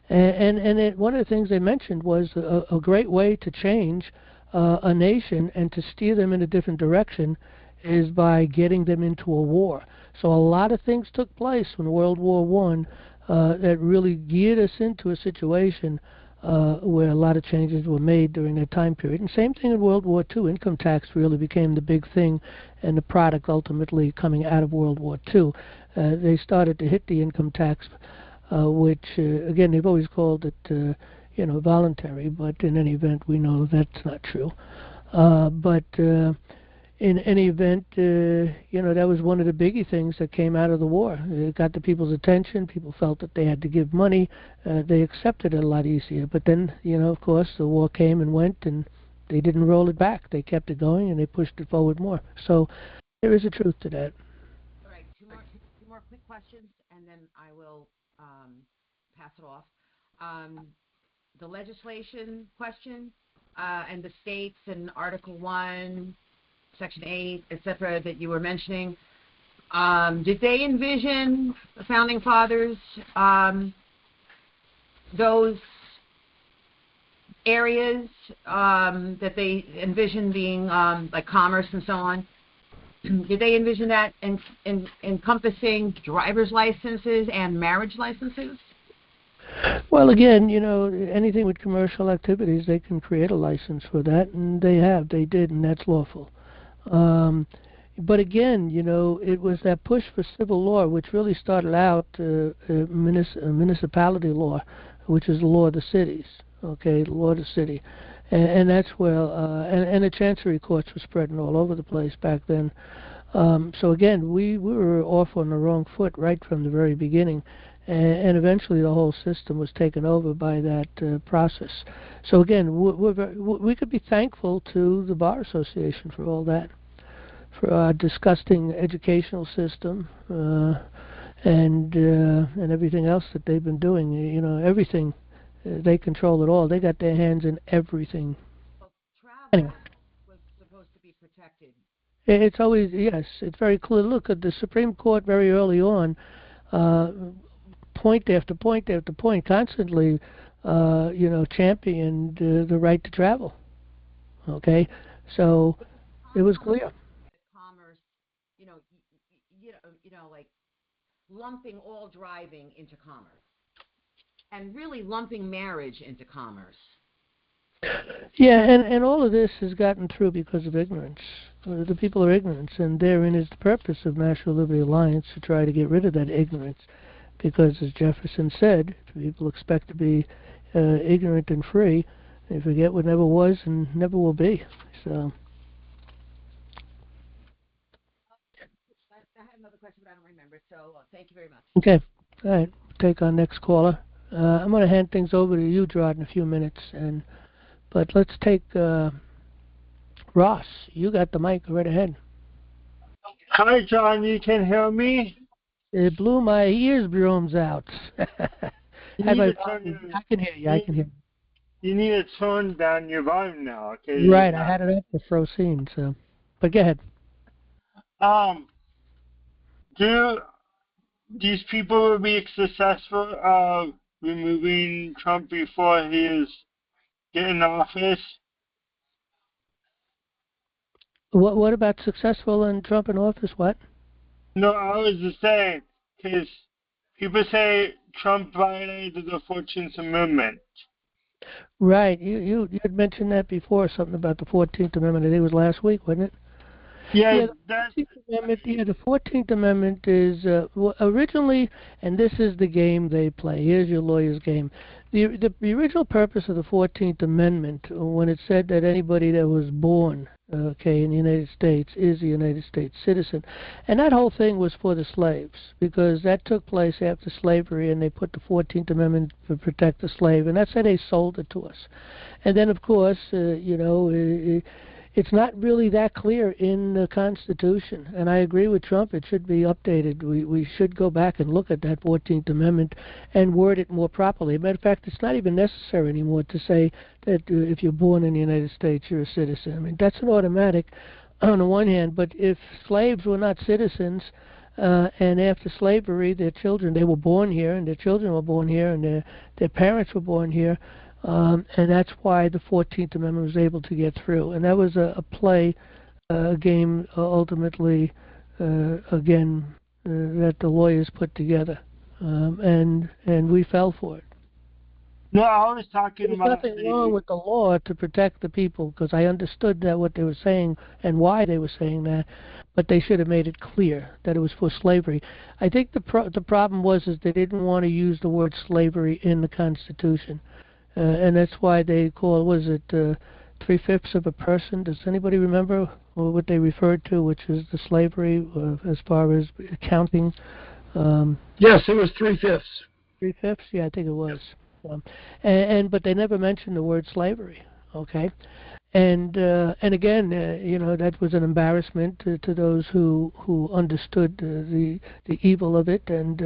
And one of the things they mentioned was a great way to change a nation and to steer them in a different direction is by getting them into a war. So a lot of things took place when World War I that really geared us into a situation where a lot of changes were made during that time period. And same thing in World War II. Income tax really became the big thing and the product ultimately coming out of World War II. They started to hit the income tax, which, again, they've always called it, voluntary, but in any event, we know that's not true. But in any event, that was one of the biggie things that came out of the war. It got the people's attention. People felt that they had to give money. They accepted it a lot easier. But then, of course, the war came and went, and they didn't roll it back. They kept it going, and they pushed it forward more. So there is a truth to that. All right, two more quick questions, and then I will pass it off. The legislation question and the states and Article 1, Section 8, etc., that you were mentioning, did they envision, the Founding Fathers, those areas that they envisioned being like commerce and so on? Did they envision that encompassing driver's licenses and marriage licenses? Well, again, anything with commercial activities, they can create a license for that, and they did, and that's lawful. But again, it was that push for civil law, which really started out municipality law, which is the law of the cities, okay, the law of the city. And that's where, and the chancery courts were spreading all over the place back then. So again, we were off on the wrong foot right from the very beginning. And eventually the whole system was taken over by that process. So again, we could be thankful to the Bar Association for all that, for our disgusting educational system and everything else that they've been doing. Everything, they control it all. They got their hands in everything. Well, travel Anyway. was supposed to be protected. It's always, yes, it's very clear. Look at the Supreme Court very early on. Point after point after point, constantly, championed the right to travel. Okay, so it was clear. Commerce, like lumping all driving into commerce, and really lumping marriage into commerce. Yeah, and all of this has gotten through because of ignorance. The people are ignorant, and therein is the purpose of National Liberty Alliance, to try to get rid of that ignorance. Because, as Jefferson said, people expect to be ignorant and free. They forget what never was and never will be. So. I have another question, but I don't remember. So thank you very much. Okay. All right. Take our next caller. I'm going to hand things over to you, Gerard, in a few minutes. But let's take Ross. You got the mic right ahead. Hi, John. You can hear me? It blew my eardrums out. You Had need my to turn your, I can hear you. I can hear you need to turn down your volume now. you. Okay. Right, I had it up for Frosine, so. But go ahead. Do these people will be successful removing Trump before he is getting office? What about successful in Trump in office? What? No, I was just saying, because people say Trump violated the 14th Amendment. Right. You had mentioned that before, something about the 14th Amendment. I think it was last week, wasn't it? Yeah, Yeah, the 14th Amendment is originally, and this is the game they play. Here's your lawyer's game. The original purpose of the 14th Amendment, when it said that anybody that was born, okay, in the United States is a United States citizen, and that whole thing was for the slaves, because that took place after slavery, and they put the 14th Amendment to protect the slave, and that's how they sold it to us. And then, of course, it's not really that clear in the Constitution, and I agree with Trump. It should be updated. We should go back and look at that 14th Amendment and word it more properly. As a matter of fact, it's not even necessary anymore to say that if you're born in the United States, you're a citizen. I mean, that's an automatic on the one hand, but if slaves were not citizens, and after slavery, their children, they were born here, and their children were born here, and their parents were born here, and that's why the 14th Amendment was able to get through. And that was a play, a game, ultimately, again, that the lawyers put together. And we fell for it. No, I was talking There's about nothing wrong with the law to protect the people, because I understood that what they were saying and why they were saying that, but they should have made it clear that it was for slavery. I think the problem was is they didn't want to use the word slavery in the Constitution. And that's why they call, was it 3/5 of a person? Does anybody remember what they referred to, which is the slavery as far as counting? Yes, it was 3/5. 3/5? Yeah, I think it was. But they never mentioned the word slavery. Okay, and again, that was an embarrassment to those who understood the evil of it, and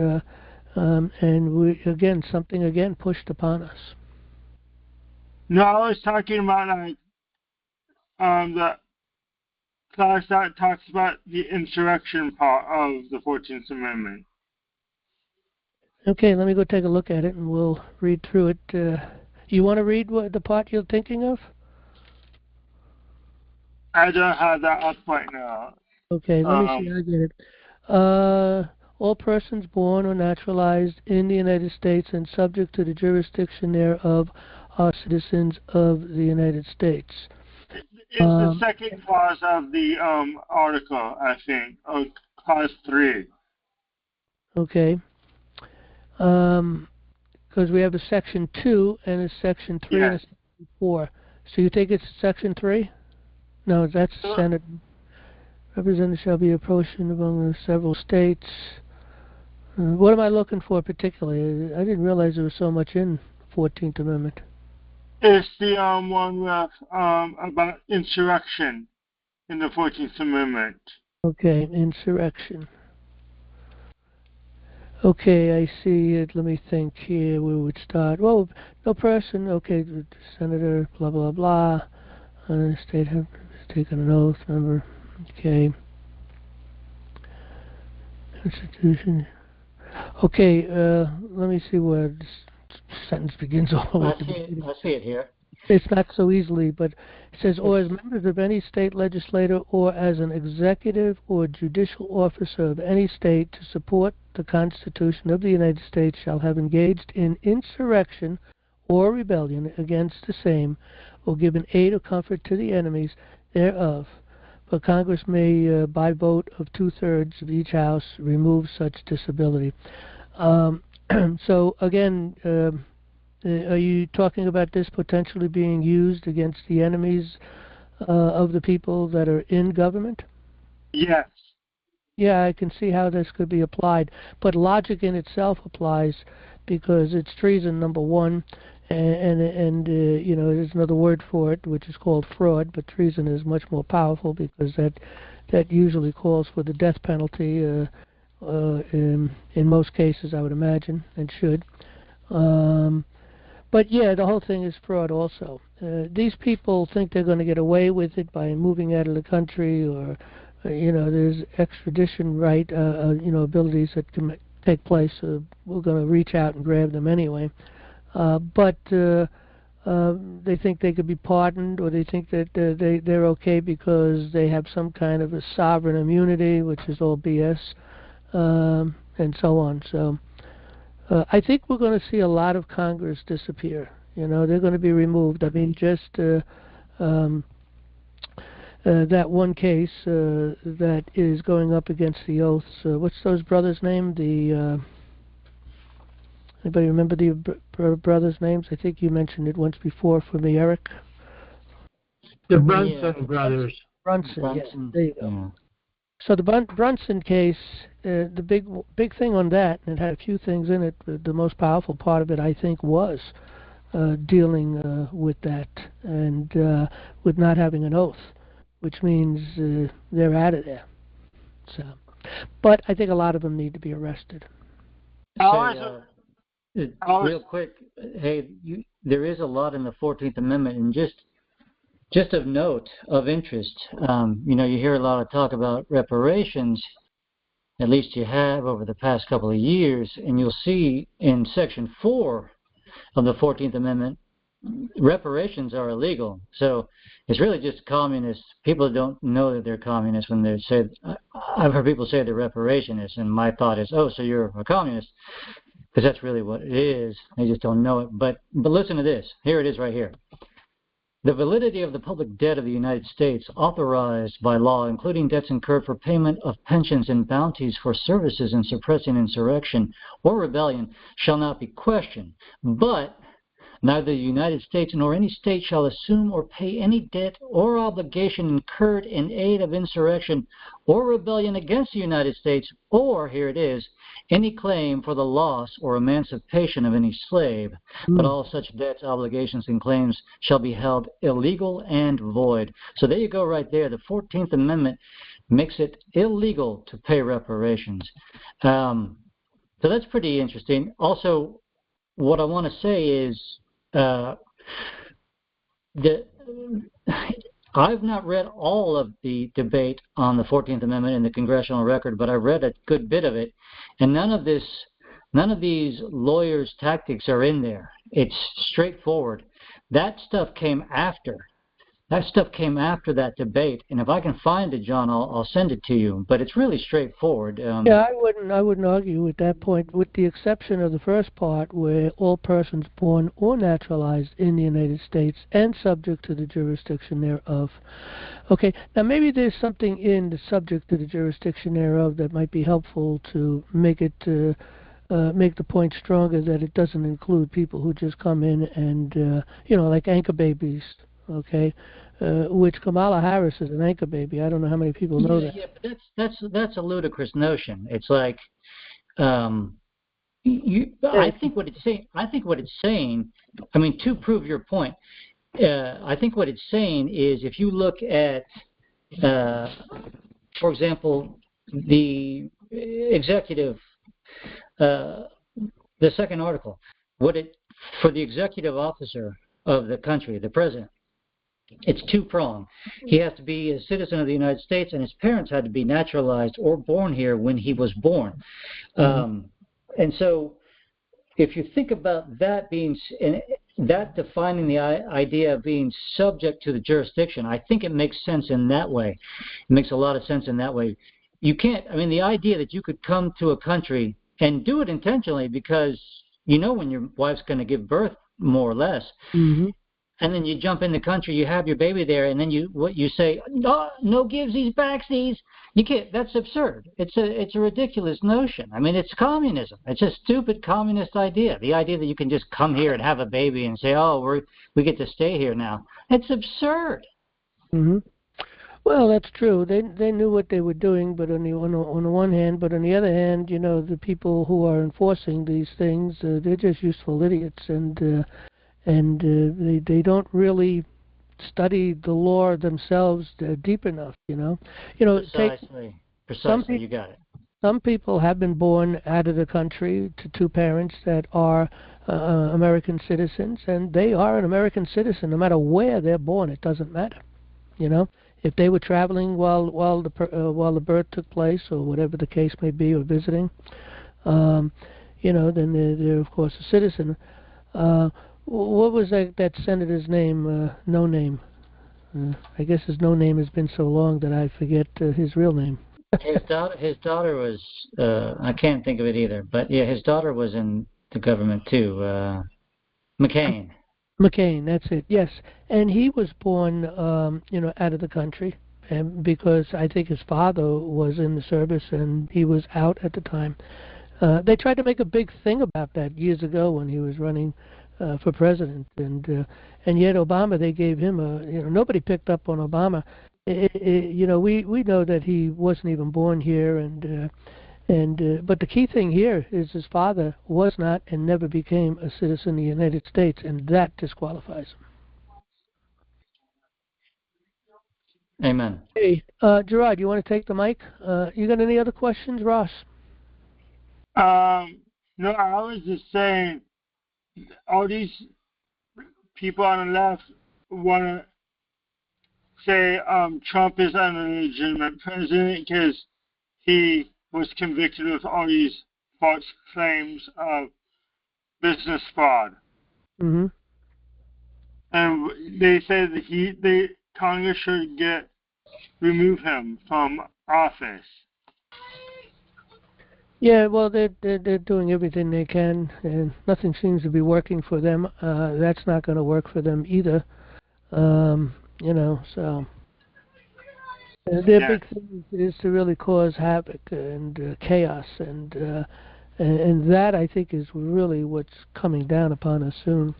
we something pushed upon us. No, I was talking about the class that talks about the insurrection part of the 14th Amendment. Okay, let me go take a look at it, and we'll read through it. You want to read the part you're thinking of? I don't have that up right now. Okay, let me see. I get it. All persons born or naturalized in the United States and subject to the jurisdiction thereof are citizens of the United States. It's the second clause of the article, I think, or clause 3. Okay. Because we have a section 2 and a section 3 and a section 4. So you think it's section 3? No, that's the Senate. Representatives shall be apportioned among the several states. What am I looking for particularly? I didn't realize there was so much in the 14th Amendment. It's the one with about insurrection in the 14th Amendment. Okay, insurrection. Okay, I see it. Let me think here. We would start. Well, no person. Okay, Senator, blah, blah, blah. State have taken an oath, member. Okay. Constitution. Okay, let me see where this sentence begins all the way at the beginning. I see it here. It's not so easily, but it says, or as members of any state legislature or as an executive or judicial officer of any state to support the Constitution of the United States shall have engaged in insurrection or rebellion against the same, or given aid or comfort to the enemies thereof. But Congress may, by vote of 2/3 of each house, remove such disability. So again, are you talking about this potentially being used against the enemies of the people that are in government? Yes. Yeah, I can see how this could be applied, but logic in itself applies because it's treason, number one, and you know, there's another word for it, which is called fraud, but treason is much more powerful because that usually calls for the death penalty in most cases, I would imagine, and should. But yeah, the whole thing is fraud also. These people think they're going to get away with it by moving out of the country, or you know, there's extradition right, you know, abilities that can take place. We're going to reach out and grab them anyway. But they think they could be pardoned, or they think that they're okay because they have some kind of a sovereign immunity, which is all BS, and so on. So I think we're going to see a lot of Congress disappear. You know, they're going to be removed. I mean, just that one case that is going up against the oaths. What's those brothers' name? Anybody remember the brothers' names? I think you mentioned it once before for me, Eric. The Brunson brothers. Brunson, yes. There you go. Yeah. So the Brunson case, the big thing on that, and it had a few things in it. The most powerful part of it, I think, was dealing with that and with not having an oath, which means they're out of there. So, but I think a lot of them need to be arrested. Real quick, hey, there is a lot in the 14th Amendment, and just of note, of interest, you know, you hear a lot of talk about reparations, at least you have over the past couple of years, and you'll see in Section 4 of the 14th Amendment, reparations are illegal. So it's really just communists. People don't know that they're communists when they say, I've heard people say they're reparationists, and my thought is, oh, so you're a communist. Because that's really what it is. They just don't know it. But listen to this. Here it is right here. The validity of the public debt of the United States authorized by law, including debts incurred for payment of pensions and bounties for services in suppressing insurrection or rebellion, shall not be questioned. But neither the United States nor any state shall assume or pay any debt or obligation incurred in aid of insurrection or rebellion against the United States, or, here it is, any claim for the loss or emancipation of any slave, but all such debts, obligations, and claims shall be held illegal and void. So there you go right there. The 14th Amendment makes it illegal to pay reparations. So that's pretty interesting. Also, what I want to say is I've not read all of the debate on the 14th Amendment in the Congressional Record, but I read a good bit of it, and none of these lawyers' tactics are in there. It's straightforward. That stuff came after. That stuff came after that debate, and if I can find it, John, I'll send it to you. But it's really straightforward. Yeah, I wouldn't argue with that point, with the exception of the first part, where all persons born or naturalized in the United States and subject to the jurisdiction thereof. Okay, now maybe there's something in the subject to the jurisdiction thereof that might be helpful to make it make the point stronger that it doesn't include people who just come in and you know, like anchor babies. Okay, which Kamala Harris is an anchor baby. I don't know how many people know that. Yeah, but that's a ludicrous notion. It's like, I think what it's saying. I mean, to prove your point, I think what it's saying is if you look at, for example, the executive, the second article, for the executive officer of the country, the president. It's two-pronged. He has to be a citizen of the United States, and his parents had to be naturalized or born here when he was born. And so if you think about that that defining the idea of being subject to the jurisdiction, I think it makes sense in that way. It makes a lot of sense in that way. You can't, I mean, the idea that you could come to a country and do it intentionally because you know when your wife's going to give birth, more or less. And then you jump in the country, you have your baby there, and then you say, no givesies, backsies. You can't. That's absurd. It's a ridiculous notion. I mean, it's communism. It's a stupid communist idea. The idea that you can just come here and have a baby and say, oh, we get to stay here now. It's absurd. Well, that's true. They knew what they were doing, but on the one hand, but on the other hand, you know, the people who are enforcing these things, they're just useful idiots, and and they don't really study the law themselves deep enough. Precisely. Precisely. You got it. Some people have been born out of the country to two parents that are American citizens, and they are an American citizen no matter where they're born. It doesn't matter. If they were traveling while the birth took place, or whatever the case may be, or visiting, then they're of course a citizen. What was that senator's name? No name. I guess his no name has been so long that I forget his real name. His daughter was, I can't think of it either, but yeah, his daughter was in the government too. McCain. McCain, that's it. Yes, and he was born, out of the country, and because I think his father was in the service and he was out at the time. They tried to make a big thing about that years ago when he was running for president, and yet Obama, they gave him nobody picked up on Obama. We know that he wasn't even born here, but the key thing here is his father was not and never became a citizen of the United States, and that disqualifies him. Amen. Hey, Gerard, you want to take the mic? You got any other questions, Ross? No, I was just saying, all these people on the left want to say Trump is an illegitimate president because he was convicted of all these false claims of business fraud. Mm-hmm. And they said that Congress should remove him from office. Yeah, well, they're doing everything they can, and nothing seems to be working for them. That's not going to work for them either. So their big thing is to really cause havoc and chaos, and that I think is really what's coming down upon us soon.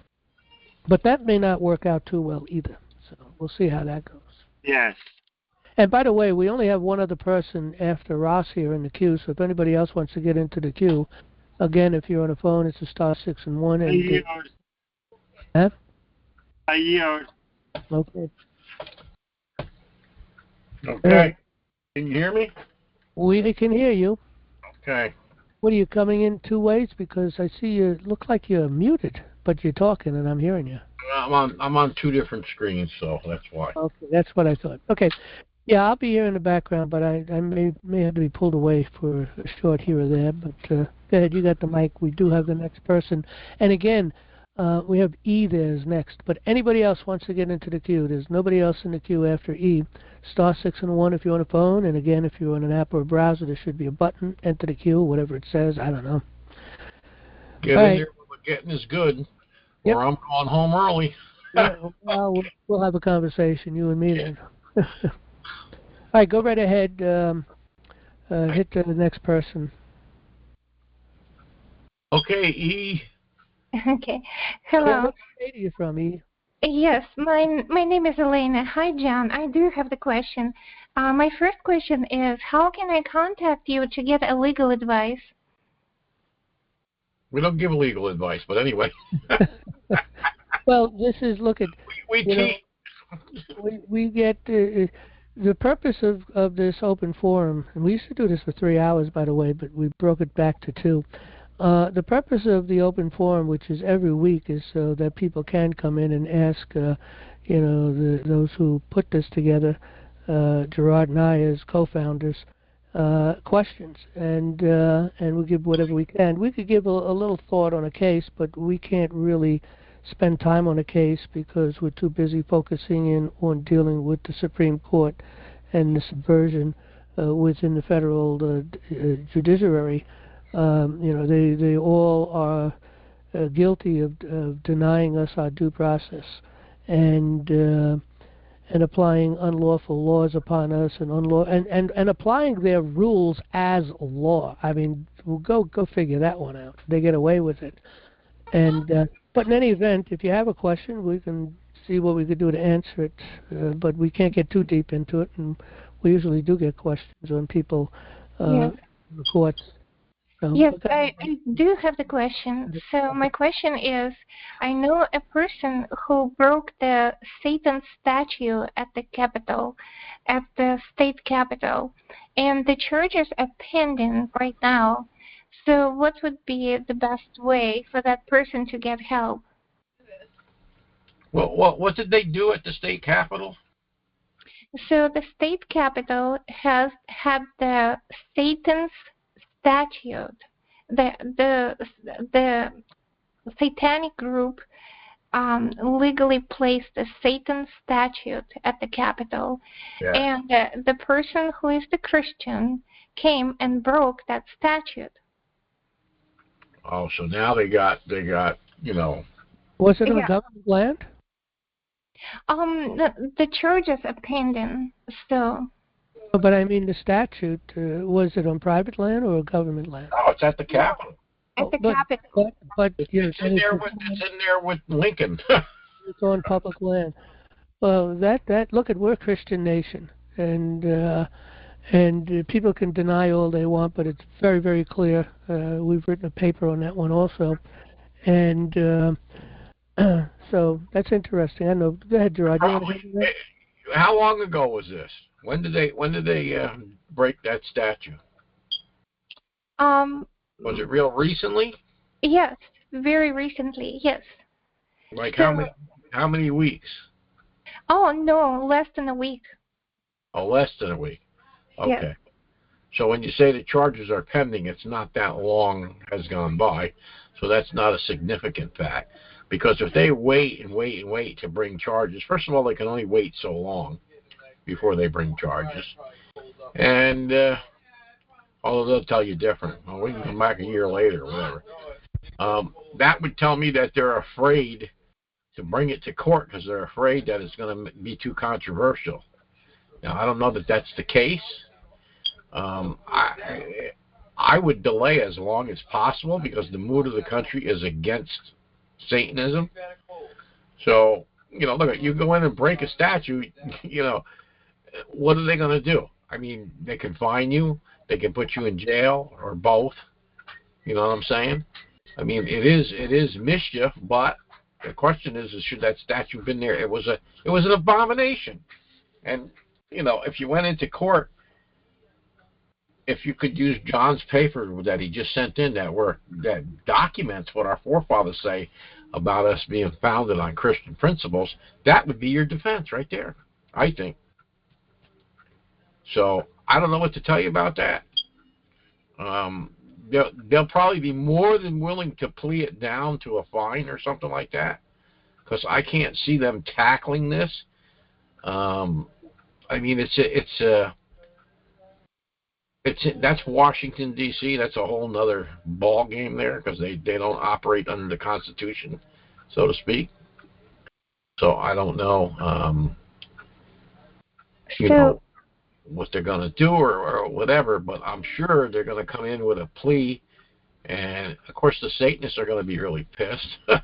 But that may not work out too well either. So we'll see how that goes. Yes. And by the way, we only have one other person after Ross here in the queue, so if anybody else wants to get into the queue, again, if you're on a phone, it's a *6 and 1. I yield. Huh? I yield. Okay. Okay. Can you hear me? We can hear you. Okay. What are you coming in two ways? Because I see you look like you're muted, but you're talking and I'm hearing you. I'm on two different screens, so that's why. Okay, that's what I thought. Okay. Yeah, I'll be here in the background, but I may have to be pulled away for a short here or there. But go ahead, you got the mic. We do have the next person. And again, we have E there's next. But anybody else wants to get into the queue, there's nobody else in the queue after E. *6 and 1 if you're on a phone. And again, if you're on an app or a browser, there should be a button, enter the queue, whatever it says. I don't know. Get in there when the getting is good, or I'm going home early. Yeah, well, we'll have a conversation, you and me then. All right, go right ahead. Hit the next person. Okay, E. Okay. Hello. What state are you from, E? Yes, my name is Elena. Hi, John. I do have the question. My first question is, how can I contact you to get a legal advice? We don't give legal advice, but anyway. Well, this is, look at... We get... the purpose of this open forum, and we used to do this for 3 hours, by the way, but we broke it back to 2. The purpose of the open forum, which is every week, is so that people can come in and ask, those who put this together, Gerard and I as co-founders, questions, and we give whatever we can. We could give a little thought on a case, but we can't really spend time on a case because we're too busy focusing in on dealing with the Supreme Court and the subversion within the federal judiciary. They all are guilty of denying us our due process and applying unlawful laws upon us and applying their rules as law. I mean, go figure that one out. They get away with it. And but in any event, if you have a question, we can see what we could do to answer it. But we can't get too deep into it, and we usually do get questions on people in the courts. So, Yes, okay. I do have the question. So my question is, I know a person who broke the Satan statue at the Capitol, at the state capitol, and the charges are pending right now. So what would be the best way for that person to get help? Well, what did they do at the state capitol? So the state capitol has had the Satan's statue. The satanic group legally placed a Satan statue at the Capitol, and the person who is the Christian came and broke that statue. Oh, so now they got Was it on government land? The charges are pending, so. But I mean the statute, was it on private land or government land? Oh, it's at the Capitol. At the Capitol. But it's in there with Lincoln. It's on public land. Well, that look at, we're a Christian nation, and people can deny all they want, but it's very, very clear. We've written a paper on that one also, and so that's interesting. I know. Go ahead, Gerard. You want to handle that? How long ago was this? When did they break that statue? Was it real recently? Yes, very recently. Yes. Like how many weeks? Oh no, less than a week. Oh, less than a week. Okay. Yes. So when you say the charges are pending, it's not that long has gone by, so that's not a significant fact. Because if they wait and wait and wait to bring charges, first of all, they can only wait so long before they bring charges. And although they'll tell you different, well, we can come back a year later or whatever. That would tell me that they're afraid to bring it to court because they're afraid that it's going to be too controversial. Now, I don't know that that's the case. I would delay as long as possible because the mood of the country is against Satanism. So, look, you go in and break a statue, what are they going to do? I mean, they can fine you, they can put you in jail, or both. You know what I'm saying? I mean, it is mischief, but the question is should that statue been there? It was an abomination. And, if you went into court, if you could use John's paper that he just sent in that documents what our forefathers say about us being founded on Christian principles, that would be your defense right there, I think. So I don't know what to tell you about that. They'll probably be more than willing to plea it down to a fine or something like that, because I can't see them tackling this. I mean, that's Washington, D.C. That's a whole nother ball game there because they don't operate under the Constitution, so to speak. So I don't know, what they're going to do or whatever, but I'm sure they're going to come in with a plea. And, of course, the Satanists are going to be really pissed. They're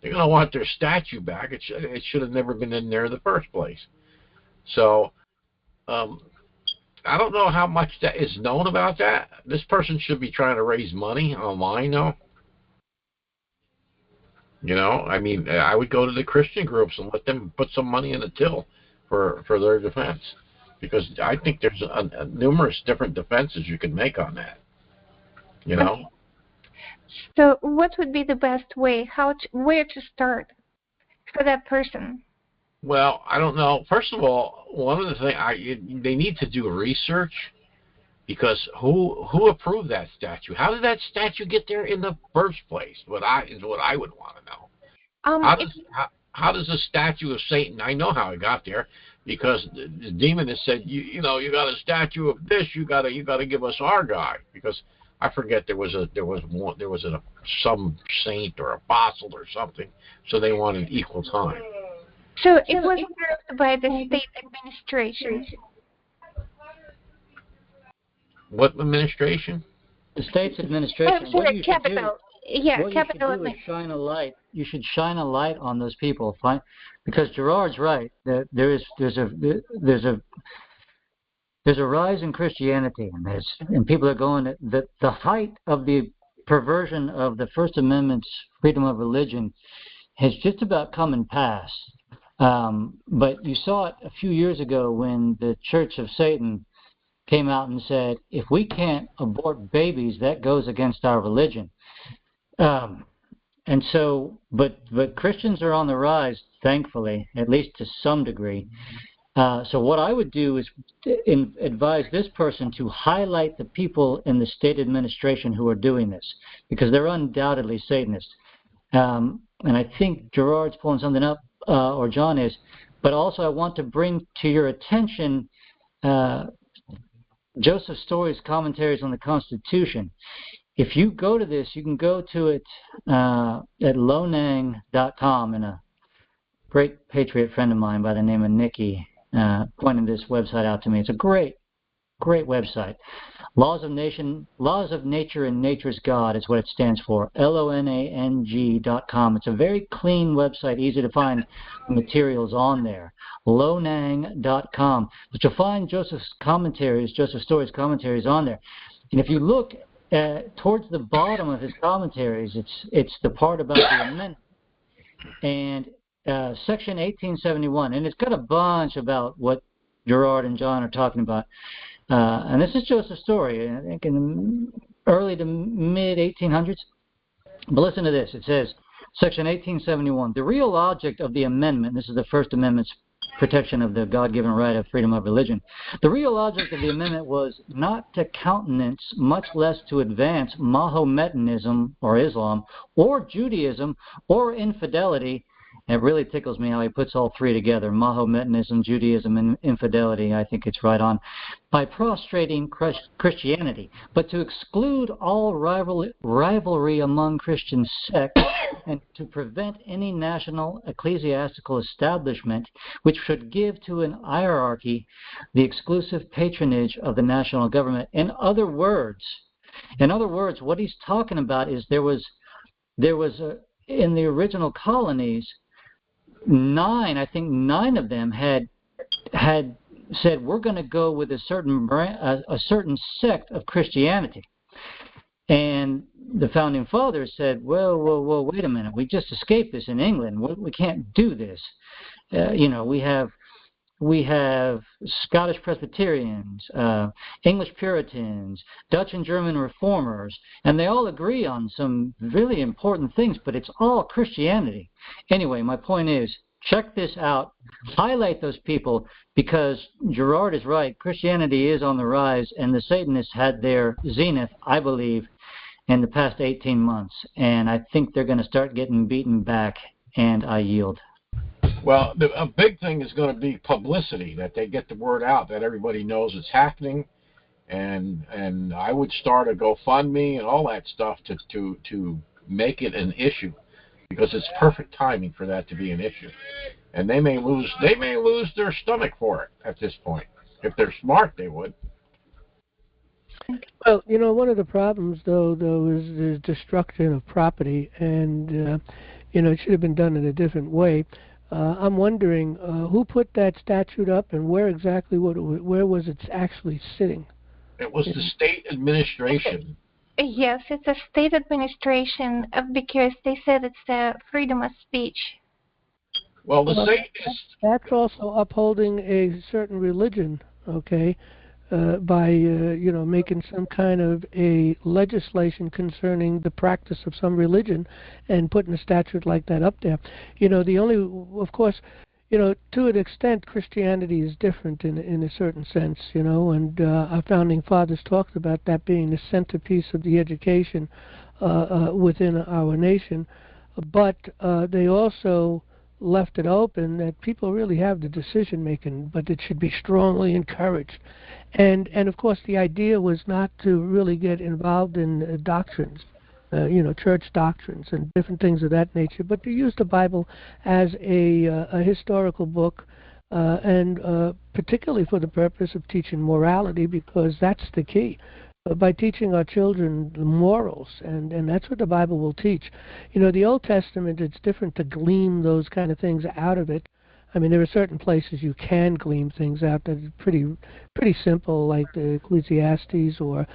going to want their statue back. It should have never been in there in the first place. So I don't know how much that is known about that. This person should be trying to raise money online, though. I mean, I would go to the Christian groups and let them put some money in the till for their defense, because I think there's numerous different defenses you can make on that. So what would be the best way? Where to start for that person? Well, I don't know. First of all, one of the things they need to do research, because who approved that statue? How did that statue get there in the first place? Is what I would want to know. How does a statue of Satan? I know how it got there, because the demon has said, you got a statue of this. You got to give us our guy, because I forget there was some saint or apostle or something, so they wanted equal time. So it was approved by the state administration. What administration? The state's administration. Sorry, Capitol. What Capitol. you should do is shine a light. You should shine a light on those people, because Gerard's right. That there's a there's a rise in Christianity, and people are going at the height of the perversion of the First Amendment's freedom of religion has just about come and passed. But you saw it a few years ago when the Church of Satan came out and said, if we can't abort babies, that goes against our religion. And so, but Christians are on the rise, thankfully, at least to some degree. So what I would do is advise this person to highlight the people in the state administration who are doing this, because they're undoubtedly Satanists. And I think Gerard's pulling something up, or John is. But also I want to bring to your attention Joseph Story's Commentaries on the Constitution. If you go to this, you can go to it at lonang.com, and a great Patriot friend of mine by the name of Nikki pointed this website out to me. It's a great website. Laws of Nature and Nature's God is what it stands for. LONANG.com. It's a very clean website, easy to find materials on there. Lonang.com. But you'll find Joseph Story's commentaries on there. And if you look towards the bottom of his commentaries, it's the part about the amendment. And Section 1871, and it's got a bunch about what Gerard and John are talking about. And this is Joseph Story, I think in the early to mid-1800s. But listen to this. It says, Section 1871, the real object of the amendment, this is the First Amendment's protection of the God-given right of freedom of religion. The real object of the amendment was not to countenance, much less to advance, Mahometanism, or Islam, or Judaism, or infidelity. It really tickles me how he puts all three together, Mahometanism, Judaism, and infidelity. I think it's right on. By prostrating Christianity, but to exclude all rivalry among Christian sects and to prevent any national ecclesiastical establishment which should give to an hierarchy the exclusive patronage of the national government. In other words, what he's talking about is there was in the original colonies, nine of them had said, we're going to go with a certain sect of Christianity. And the founding fathers said, well, wait a minute, we just escaped this in England. We can't do this. We have Scottish Presbyterians, English Puritans, Dutch and German Reformers, and they all agree on some really important things, but it's all Christianity. Anyway, my point is, check this out, highlight those people, because Gerard is right. Christianity is on the rise, and the Satanists had their zenith, I believe, in the past 18 months, and I think they're going to start getting beaten back, and I yield. Well, a big thing is going to be publicity, that they get the word out, that everybody knows it's happening, and I would start a GoFundMe and all that stuff to make it an issue, because it's perfect timing for that to be an issue, and they may lose their stomach for it at this point. If they're smart, they would. Well, one of the problems though is the destruction of property, and it should have been done in a different way. I'm wondering who put that statute up, and where exactly where was it actually sitting? It was the state administration. Yes, it's a state administration because they said it's the freedom of speech. Well, the Satanists... That's also upholding a certain religion, okay, by making some kind of a legislation concerning the practice of some religion and putting a statute like that up there. Of course, to an extent, Christianity is different in a certain sense, and our founding fathers talked about that being the centerpiece of the education within our nation, but they also left it open that people really have the decision making, but it should be strongly encouraged. And of course the idea was not to really get involved in doctrines, church doctrines and different things of that nature, but to use the Bible as a historical book, and particularly for the purpose of teaching morality, because that's the key. By teaching our children the morals, and that's what the Bible will teach. The Old Testament, it's different to glean those kind of things out of it. I mean, there are certain places you can glean things out that are pretty simple, like the Ecclesiastes or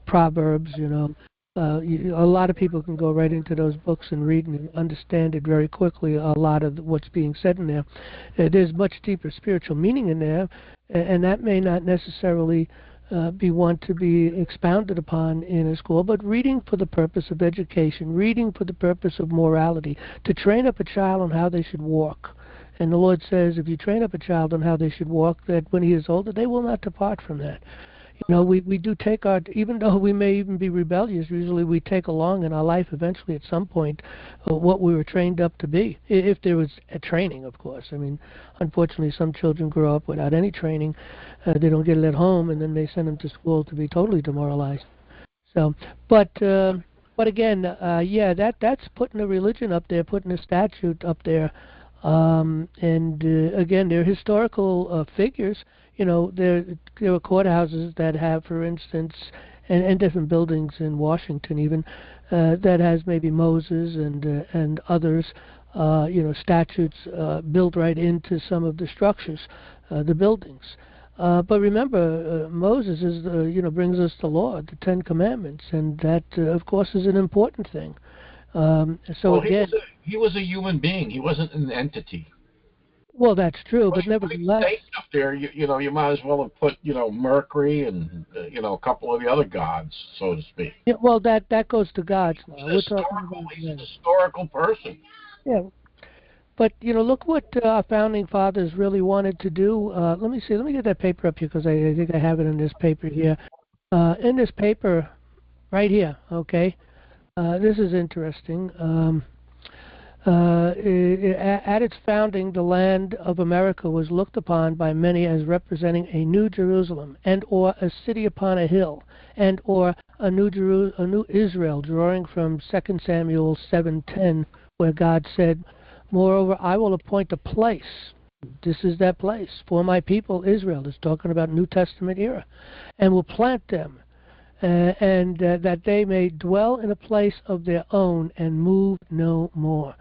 Proverbs. A lot of people can go right into those books and read and understand it very quickly. A lot of what's being said in there, there's much deeper spiritual meaning in there, and that may not necessarily be one to be expounded upon in a school, but reading for the purpose of education, reading for the purpose of morality, to train up a child on how they should walk. And the Lord says, if you train up a child on how they should walk, that when he is older, they will not depart from that. We do take even though we may even be rebellious, usually we take along in our life eventually at some point what we were trained up to be, if there was a training, of course. I mean, unfortunately, some children grow up without any training. They don't get it at home, and then they send them to school to be totally demoralized. So, but again, that's putting a religion up there, putting a statute up there. Again, they're historical figures. There are courthouses that have, for instance, and different buildings in Washington even, that has maybe Moses and others, statutes built right into some of the structures, the buildings. But remember, Moses brings us the law, the Ten Commandments, and that, of course, is an important thing. Again, he was a human being. He wasn't an entity. Well, that's true, but nevertheless, up there, you might as well have put Mercury and a couple of the other gods, so to speak. Yeah, well, that goes to gods now. He's a historical person. Yeah, but look what our founding fathers really wanted to do. Let me see. Let me get that paper up here because I think I have it in this paper here. In this paper, right here. Okay. This is interesting. At its founding, the land of America was looked upon by many as representing a new Jerusalem, and or a city upon a hill, and or a new Israel, drawing from 2 Samuel 7:10, where God said, "Moreover, I will appoint a place." This is that place for my people Israel. It's talking about New Testament era, and will plant them. That they may dwell in a place of their own and move no more.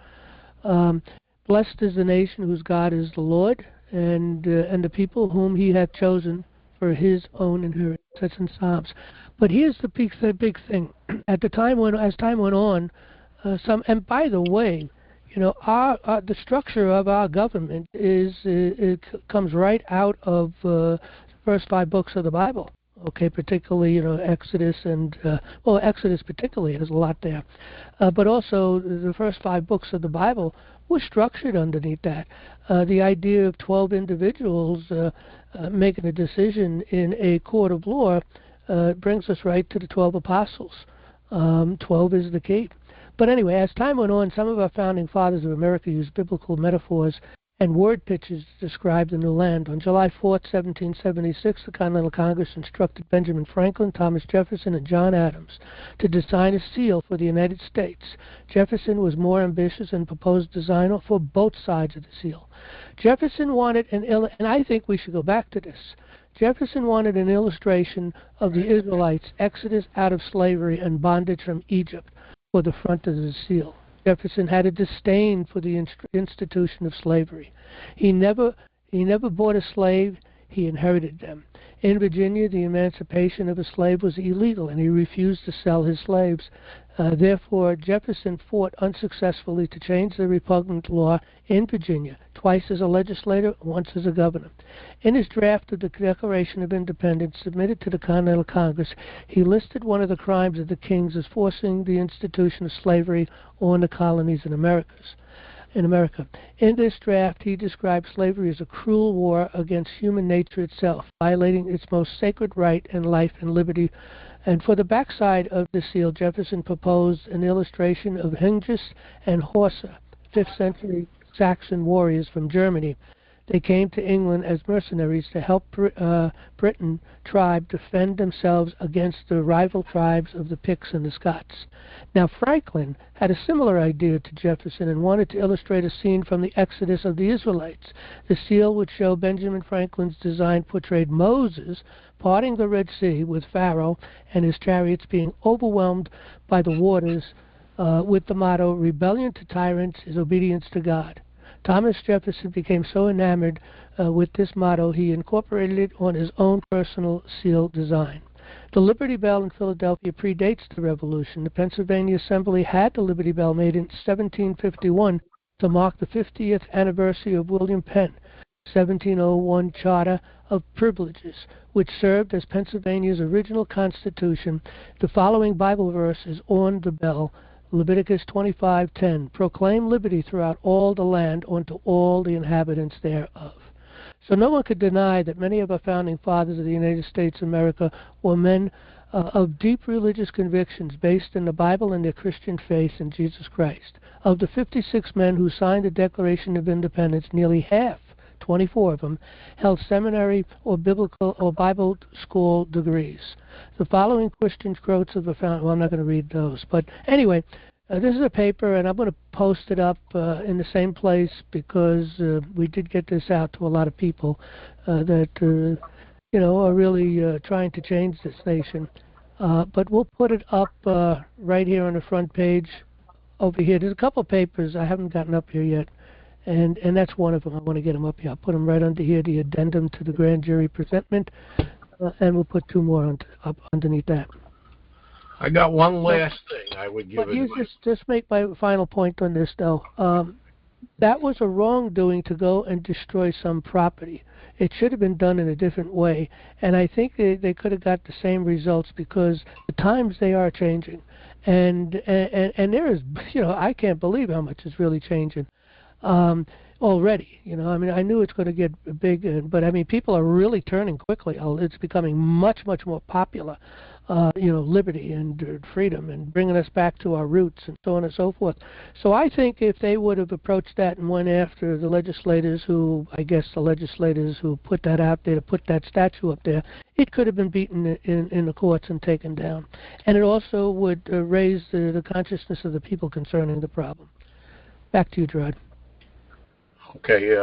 Blessed is the nation whose God is the Lord, and the people whom He hath chosen for His own inheritance. That's in Psalms. But here's the big thing. At the time as time went on, and by the way, the structure of our government it comes right out of the first 5 books of the Bible. Okay, particularly, Exodus Exodus particularly has a lot there. But also the first 5 books of the Bible were structured underneath that. The idea of 12 individuals making a decision in a court of law brings us right to the 12 apostles. 12 is the key. But anyway, as time went on, some of our founding fathers of America used biblical metaphors and word pictures to describe the new land. On July 4, 1776, the Continental Congress instructed Benjamin Franklin, Thomas Jefferson, and John Adams to design a seal for the United States. Jefferson was more ambitious and proposed design for both sides of the seal. Jefferson wanted and I think we should go back to this. Jefferson wanted an illustration of the Israelites' exodus out of slavery and bondage from Egypt for the front of the seal. Jefferson had a disdain for the institution of slavery. He never bought a slave, he inherited them. In Virginia, the emancipation of a slave was illegal, and he refused to sell his slaves. Therefore, Jefferson fought unsuccessfully to change the repugnant law in Virginia, twice as a legislator, once as a governor. In his draft of the Declaration of Independence submitted to the Continental Congress, he listed one of the crimes of the kings as forcing the institution of slavery on the colonies in America. In this draft, he described slavery as a cruel war against human nature itself, violating its most sacred right in life and liberty. And for the backside of the seal, Jefferson proposed an illustration of Hengist and Horsa, 5th century Saxon warriors from Germany. They came to England as mercenaries to help Britain tribe defend themselves against the rival tribes of the Picts and the Scots. Now Franklin had a similar idea to Jefferson and wanted to illustrate a scene from the Exodus of the Israelites. The seal would show Benjamin Franklin's design portrayed Moses parting the Red Sea with Pharaoh and his chariots being overwhelmed by the waters with the motto, "Rebellion to tyrants is obedience to God." Thomas Jefferson became so enamored with this motto, he incorporated it on his own personal seal design. The Liberty Bell in Philadelphia predates the Revolution. The Pennsylvania Assembly had the Liberty Bell made in 1751 to mark the 50th anniversary of William Penn, 1701 Charter of Privileges, which served as Pennsylvania's original constitution. The following Bible verse is on the bell, Leviticus 25:10, proclaim liberty throughout all the land unto all the inhabitants thereof. So no one could deny that many of our founding fathers of the United States of America were men of deep religious convictions based in the Bible and their Christian faith in Jesus Christ. Of the 56 men who signed the Declaration of Independence, nearly half, 24 of them, held seminary or biblical or Bible school degrees. The following Christian quotes of the founding, well, I'm not going to read those, but anyway, this is a paper, and I'm going to post it up in the same place because we did get this out to a lot of people that are really trying to change this nation. But we'll put it up right here on the front page over here. There's a couple of papers I haven't gotten up here yet, and that's one of them. I want to get them up here. I'll put them right under here, the addendum to the grand jury presentment, and we'll put two more up underneath that. I got one last thing I would give it. Just make my final point on this, though. That was a wrongdoing to go and destroy some property. It should have been done in a different way, and I think they could have got the same results because the times they are changing, and there is, I can't believe how much is really changing already. I mean, I knew it's going to get big, but I mean, people are really turning quickly. It's becoming much more popular. Liberty and freedom and bringing us back to our roots and so on and so forth. So I think if they would have approached that and went after the legislators who put that out there, to put that statue up there, it could have been beaten in the courts and taken down. And it also would raise the consciousness of the people concerning the problem. Back to you, Gerard. Okay,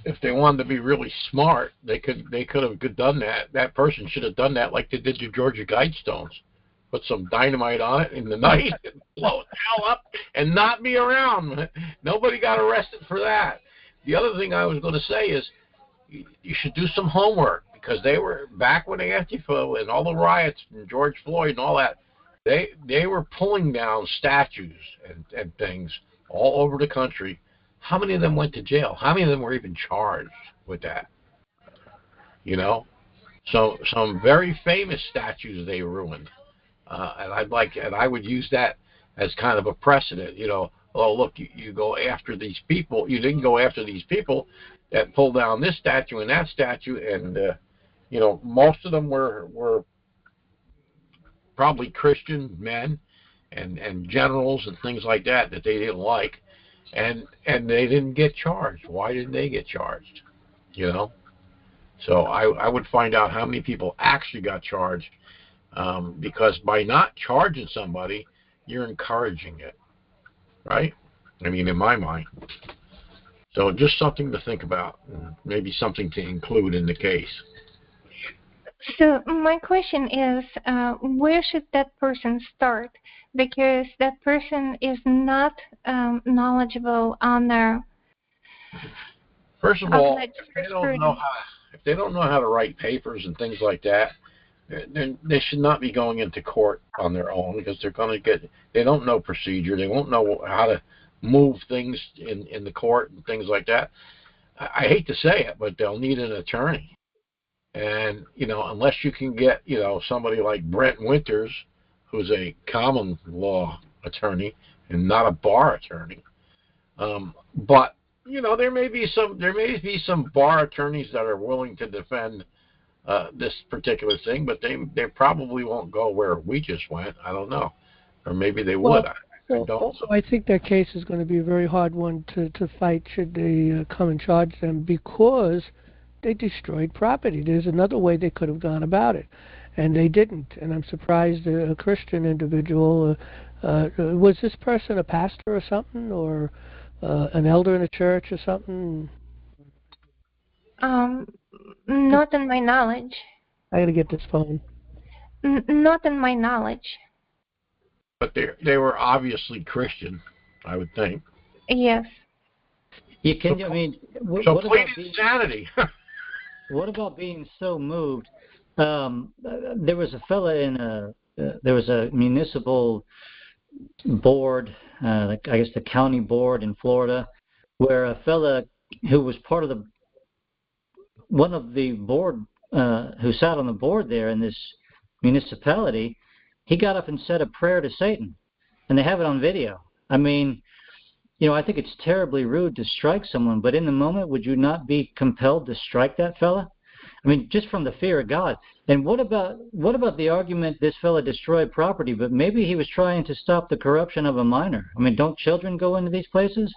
if they wanted to be really smart, they could have done that. That person should have done that like they did to Georgia Guidestones. Put some dynamite on it in the night and blow it the hell up and not be around. Nobody got arrested for that. The other thing I was going to say is you should do some homework because they were, back when the Antifa and all the riots and George Floyd and all that, they were pulling down statues and things all over the country. How many of them went to jail? How many of them were even charged with that? So some very famous statues they ruined, and I would use that as kind of a precedent. Oh look, you go after these people. You didn't go after these people that pulled down this statue and that statue, and most of them were probably Christian men and generals and things like that they didn't like. And they didn't get charged. Why didn't they get charged? So I would find out how many people actually got charged, because by not charging somebody, you're encouraging it, right? I mean, in my mind. So just something to think about, maybe something to include in the case. So my question is, where should that person start? Because that person is not knowledgeable on their. First of all, if they don't know how to write papers and things like that, then they should not be going into court on their own because they don't know procedure. They won't know how to move things in the court and things like that. I hate to say it, but they'll need an attorney. And, unless you can get, somebody like Brent Winters, who's a common law attorney and not a bar attorney. But, there may be some bar attorneys that are willing to defend this particular thing, but they probably won't go where we just went. I don't know. Or maybe they would. I don't. I think their case is going to be a very hard one to fight should they come and charge them because they destroyed property. There's another way they could have gone about it, and they didn't. And I'm surprised a Christian individual, was this person a pastor or something, or an elder in a church or something? Not in my knowledge. I got to get this phone. Not in my knowledge. But they were obviously Christian, I would think. Yes. You can. I mean, what complete about insanity. what about being so moved? There was a fella in there was a municipal board, I guess the county board in Florida, where a fella who was part of one of the board who sat on the board there in this municipality, he got up and said a prayer to Satan, and they have it on video. I mean, I think it's terribly rude to strike someone, but in the moment, would you not be compelled to strike that fella? I mean, just from the fear of God. And what about the argument this fella destroyed property, but maybe he was trying to stop the corruption of a minor? I mean, don't children go into these places?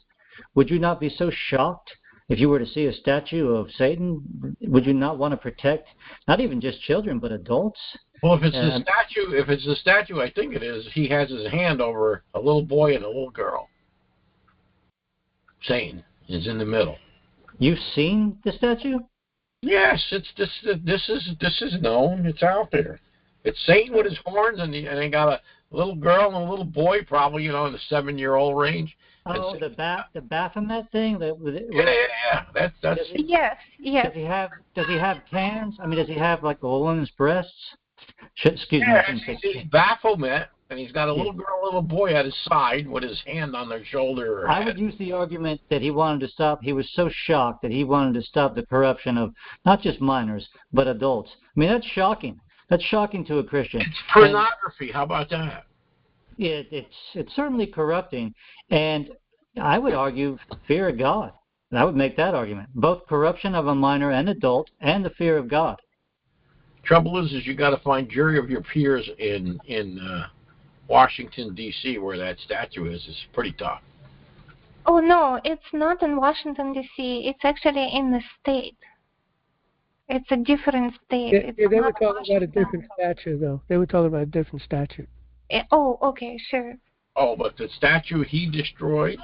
Would you not be so shocked if you were to see a statue of Satan? Would you not want to protect not even just children, but adults? Well, if it's a statue, I think it is. He has his hand over a little boy and a little girl. Satan is in the middle. You've seen the statue? Yes, this is known. It's out there. It's Satan with his horns, and they got a little girl and a little boy, probably in the 7-year-old range. Oh, the Baphomet thing. Yeah. That's. Yes. Does he have cans? I mean, does he have like a woman's breasts? Excuse me. He's Baphomet, and he's got a little girl, a little boy at his side with his hand on their shoulder. I would use the argument that he wanted to stop. He was so shocked that he wanted to stop the corruption of not just minors but adults. I mean, that's shocking. That's shocking to a Christian. It's pornography. How about that? It's certainly corrupting, and I would argue fear of God. And I would make that argument. Both corruption of a minor and adult, and the fear of God. Trouble is you got to find jury of your peers in Washington, D.C., where that statue is. It's pretty tough. Oh, no, it's not in Washington, D.C. It's actually in the state. It's a different state. They were talking about a different statute, though. They were talking about a different statute. Oh, okay, sure. Oh, but the statue he destroyed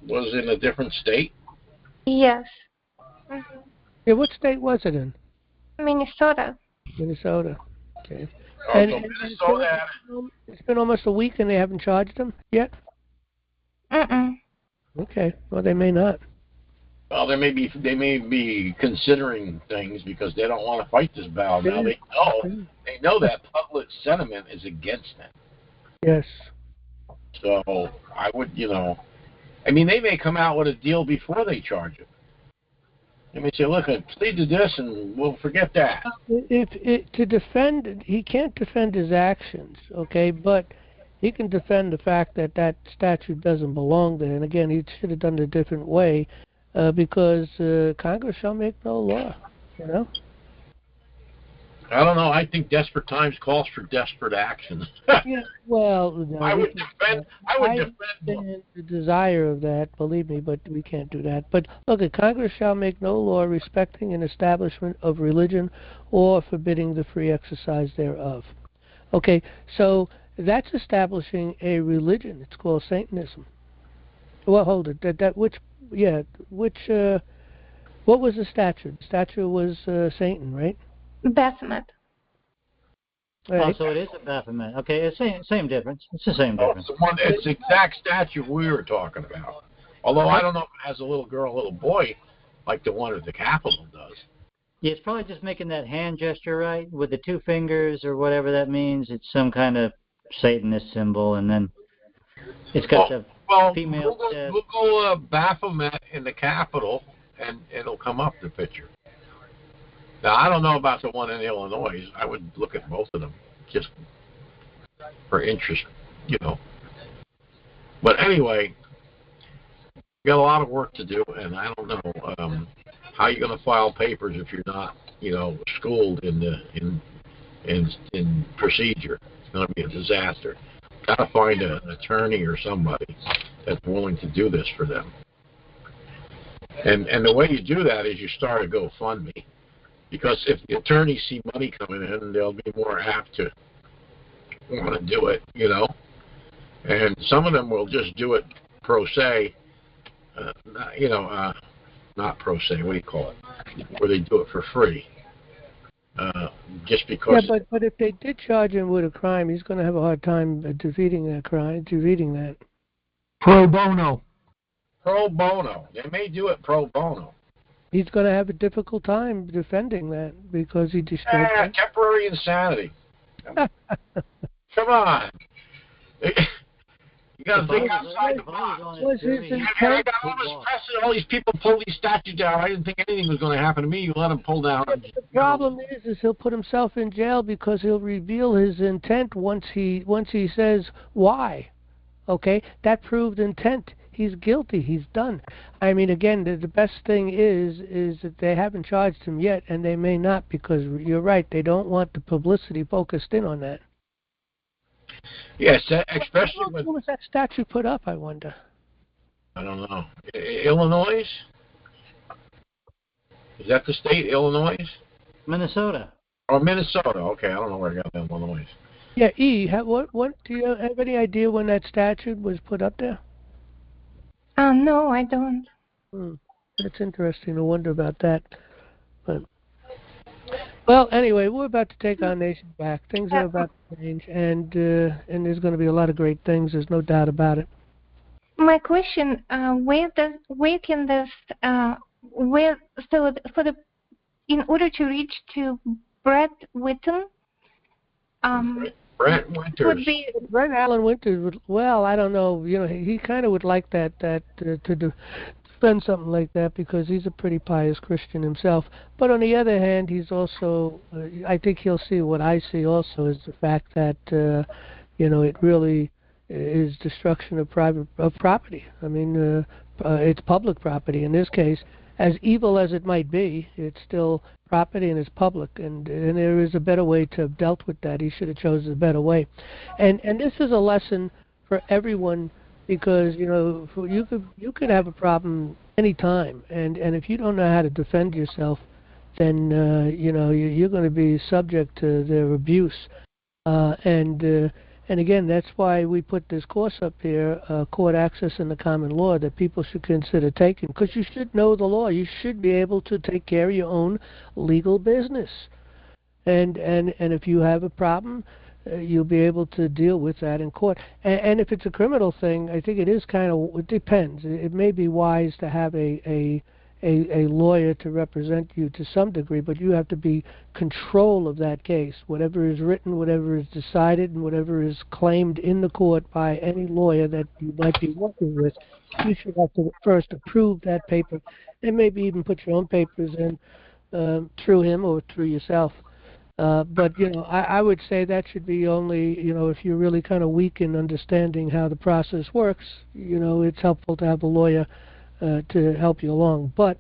was in a different state? Yes. Mm-hmm. Yeah, what state was it in? Minnesota. Minnesota. Okay. Oh, and Minnesota. It's been almost a week and they haven't charged him yet? Okay. Well, they may not. Well, they may be considering things because they don't want to fight this battle now. They know that public sentiment is against it. Yes. So I would, I mean, they may come out with a deal before they charge him. They may say, look, I pleaded this and we'll forget that. He can't defend his actions, okay, but he can defend the fact that statute doesn't belong there. And again, he should have done it a different way because Congress shall make no law, I don't know. I think desperate times calls for desperate actions. Yeah, well, I would defend the desire of that, believe me, but we can't do that. But look, Congress shall make no law respecting an establishment of religion or forbidding the free exercise thereof. Okay, so that's establishing a religion. It's called Satanism. Well, hold it. What was the statute? The statute was Satan, right? Baphomet. Right. Oh, so it is a Baphomet. Okay, it's same difference. It's the same difference. It's the exact statute we were talking about. Although I don't know if it has a little girl, a little boy, like the one at the Capitol does. Yeah, it's probably just making that hand gesture, right, with the 2 fingers or whatever that means. It's some kind of Satanist symbol, and then it's got the female. Google Baphomet in the Capitol, and it'll come up, the picture. Now, I don't know about the one in Illinois. I would look at both of them just for interest, But anyway, we got a lot of work to do, and I don't know how you're going to file papers if you're not, schooled in procedure. It's going to be a disaster. Got to find an attorney or somebody that's willing to do this for them. And the way you do that is you start a GoFundMe. Because if the attorneys see money coming in, they'll be more apt to want to do it, And some of them will just do it pro se, not pro se, what do you call it? Where they do it for free. Just because. Yeah, but if they did charge him with a crime, he's going to have a hard time defeating that crime, defeating that. Pro bono. pro bono. They may do it pro bono. He's going to have a difficult time defending that because he destroyed it. Temporary insanity. Come on. You got to think outside the box. Was his I intent? got all this press and all these people pull these statues down. I didn't think anything was going to happen to me. You let them pull down. Yeah, the problem is he'll put himself in jail because he'll reveal his intent once he says why. Okay, that proved intent. He's guilty. He's done. I mean, again, the best thing is that they haven't charged him yet, and they may not because you're right. They don't want the publicity focused in on that. Yes, especially when was that statue put up, I wonder? I don't know. Illinois? Is that the state, Illinois? Minnesota. Oh, Minnesota. Okay, I don't know where I got that Illinois. Yeah, what do you have any idea when that statue was put up there? No, I don't. That's interesting. I wonder about that. But well, anyway, we're about to take our nation back. Things are about to change, and there's going to be a lot of great things. There's no doubt about it. My question: in order to reach to Brett Whitten, Brett Winters. Would be Brett Allen Winters would. Well, I don't know. You know, he kind of would like that to defend something like that because he's a pretty pious Christian himself. But on the other hand, he's also. I think he'll see what I see also is the fact that it really is destruction of property. I mean, it's public property in this case. As evil as it might be, it's still property and it's public, and there is a better way to have dealt with that. He should have chosen a better way. And this is a lesson for everyone because, you could have a problem any time, and if you don't know how to defend yourself, then, you're going to be subject to their abuse. And again, that's why we put this course up here, Court Access in the Common Law, that people should consider taking, because you should know the law. You should be able to take care of your own legal business. And if you have a problem, you'll be able to deal with that in court. And if it's a criminal thing, I think it is it depends. It may be wise to have a lawyer to represent you to some degree, but you have to be control of that case. Whatever is written, whatever is decided, and whatever is claimed in the court by any lawyer that you might be working with, you should have to first approve that paper, and maybe even put your own papers in through him or through yourself. But I would say that should be only, if you're really kind of weak in understanding how the process works, it's helpful to have a lawyer to help you along. But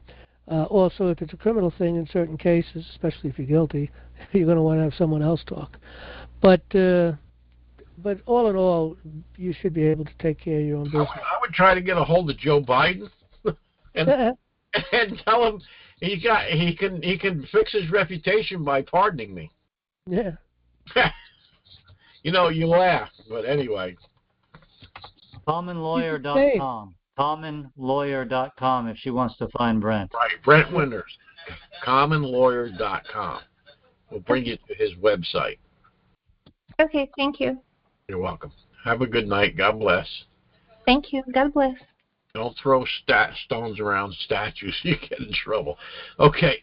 also, if it's a criminal thing in certain cases, especially if you're guilty, you're going to want to have someone else talk. But all in all, you should be able to take care of your own business. I would try to get a hold of Joe Biden and tell him he can fix his reputation by pardoning me. Yeah. You laugh, but anyway. Commonlawyer.com. Commonlawyer.com if she wants to find Brent. Right, Brent Winters. Commonlawyer.com. We'll bring you to his website. Okay, thank you. You're welcome. Have a good night. God bless. Thank you. God bless. Don't throw stones around statues. You get in trouble. Okay.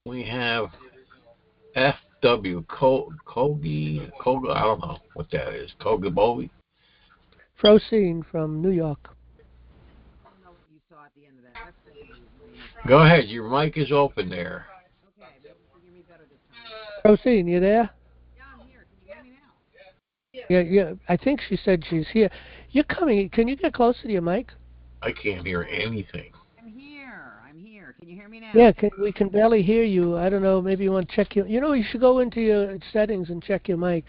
We have F.W. Kogi. I don't know what that is. Kogabovi. Frosine from New York. Go ahead. Your mic is open there. Frosine, you there? Yeah, I'm here. Can you hear me now? Yeah. I think she said she's here. You're coming. Can you get closer to your mic? I can't hear anything. I'm here. Can you hear me now? Yeah, we can barely hear you. I don't know. Maybe you want to check your. You should go into your settings and check your mic.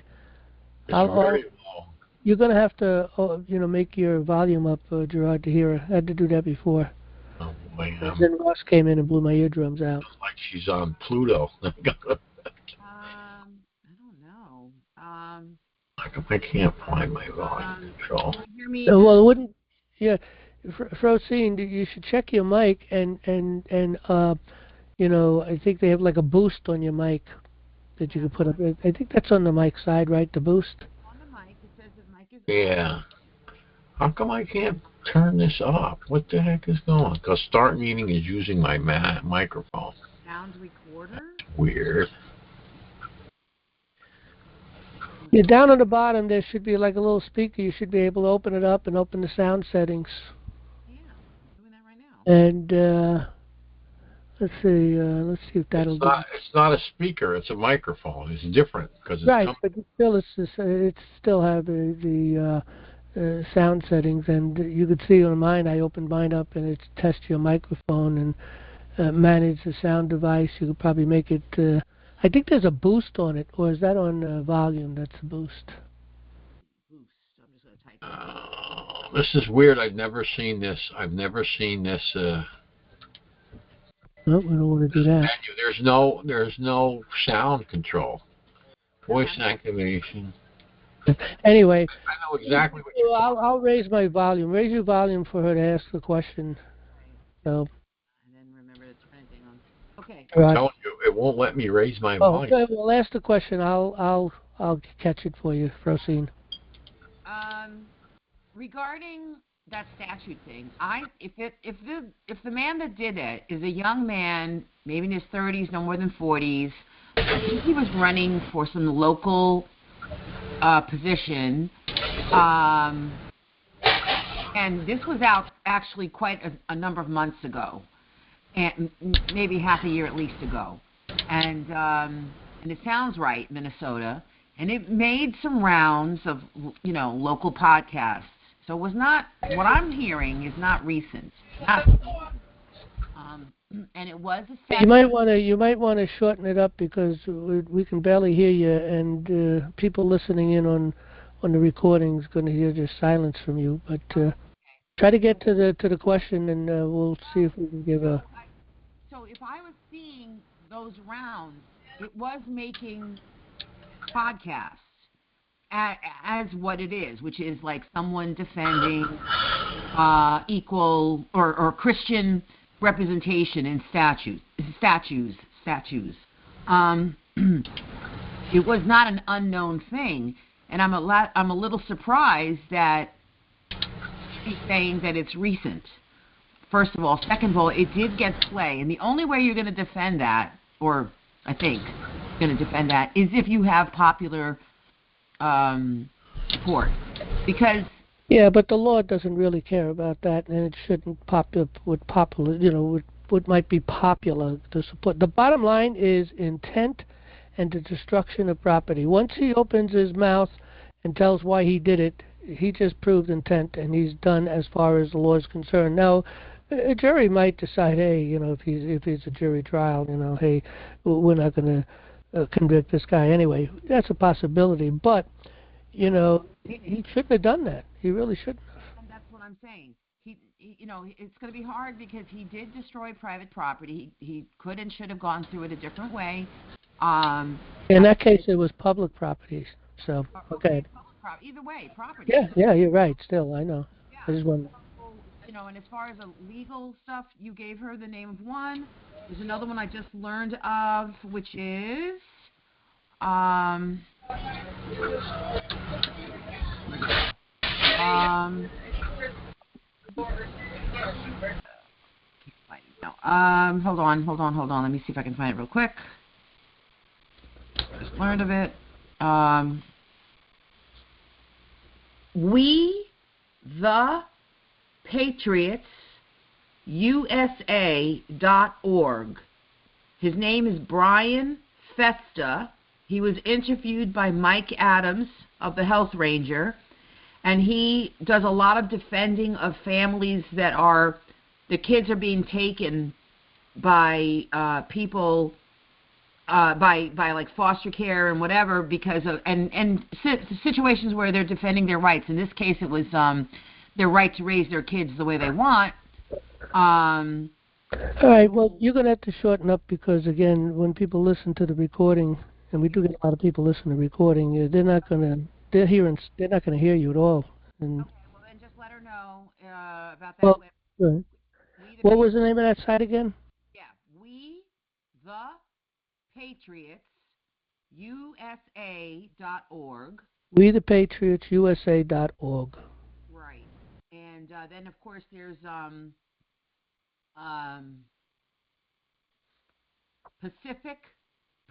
It's very low. You're going to have to, make your volume up, Gerard, to hear her. I had to do that before. Oh, boy. Then Ross came in and blew my eardrums out. Like she's on Pluto. I don't know. I can't find my volume control. Can you hear me? Well, it wouldn't. Yeah, Frosine, you should check your mic and I think they have like a boost on your mic that you can put up. I think that's on the mic side, right? The boost. On the mic, it says the mic is. Yeah. How come I can't turn this off. What the heck is going on? Because start meeting is using my microphone. Sound recorder? Weird. Yeah, down on the bottom there should be like a little speaker. You should be able to open it up and open the sound settings. Yeah, I'm doing that right now. And let's see if that'll do. It's not a speaker. It's a microphone. It's different because it's right, but it still have the sound settings, and you could see on mine. I opened mine up, and it's test your microphone and manage the sound device. You could probably make it. I think there's a boost on it, or is that on volume? That's a boost. Boost. I'm just going to type this is weird. I've never seen this. No, we don't want to do that. There's no sound control. Voice activation. Anyway, I know exactly what you're talking about. I'll raise my volume. Raise your volume for her to ask the question. So. And then remember to turn it down. Okay. I'm telling you, it won't let me raise my volume. Okay, well, ask the question. I'll catch it for you, Francine. Regarding that statute thing, if the man that did it is a young man, maybe in his 30s, no more than 40s, I think he was running for some local position, and this was out actually quite a number of months ago, and maybe half a year at least ago, and it sounds right, Minnesota, and it made some rounds of local podcasts. So it was not, what I'm hearing is not recent. And it was a statute. You might want to shorten it up because we can barely hear you, and people listening in on the recording is going to hear just silence from you. But try to get to the question, and we'll see if we can give a. So if I was seeing those rounds, it was making podcasts as what it is, which is like someone defending equal or Christian representation in statues. It was not an unknown thing, and I'm a little surprised that he's saying that it's recent. First of all, second of all, it did get play, and the only way you're going to defend that, or I think going to defend that, is if you have popular support, because yeah, but the law doesn't really care about that, and it shouldn't pop up with popular, what might be popular to support. The bottom line is intent and the destruction of property. Once he opens his mouth and tells why he did it, he just proved intent, and he's done as far as the law is concerned. Now, a jury might decide, hey, if it's a jury trial, hey, we're not going to convict this guy anyway. That's a possibility, but he shouldn't have done that. He really shouldn't have. And that's what I'm saying. It's going to be hard because he did destroy private property. He could and should have gone through it a different way. In that case, it was public property. So okay. Either way, property. Yeah, you're right. Still, I know. Yeah. I just wonder. And as far as the legal stuff, you gave her the name of one. There's another one I just learned of, which is hold on. Let me see if I can find it real quick. Just learned of it. We the Patriots USA.org. His name is Brian Festa. He was interviewed by Mike Adams of the Health Ranger, and he does a lot of defending of families that the kids are being taken by people, by like foster care and whatever, because of and situations where they're defending their rights. In this case, it was their right to raise their kids the way they want. All right, well, you're going to have to shorten up because, again, when people listen to the recording, and we do get a lot of people listening to the recording, they're not going to hear you at all. And, okay, well, then just let her know about that. Well, right. What was the name of that site again? Yeah, We the Patriots USA.org. WeThePatriotsUSA.org. Right. And And then, of course, there's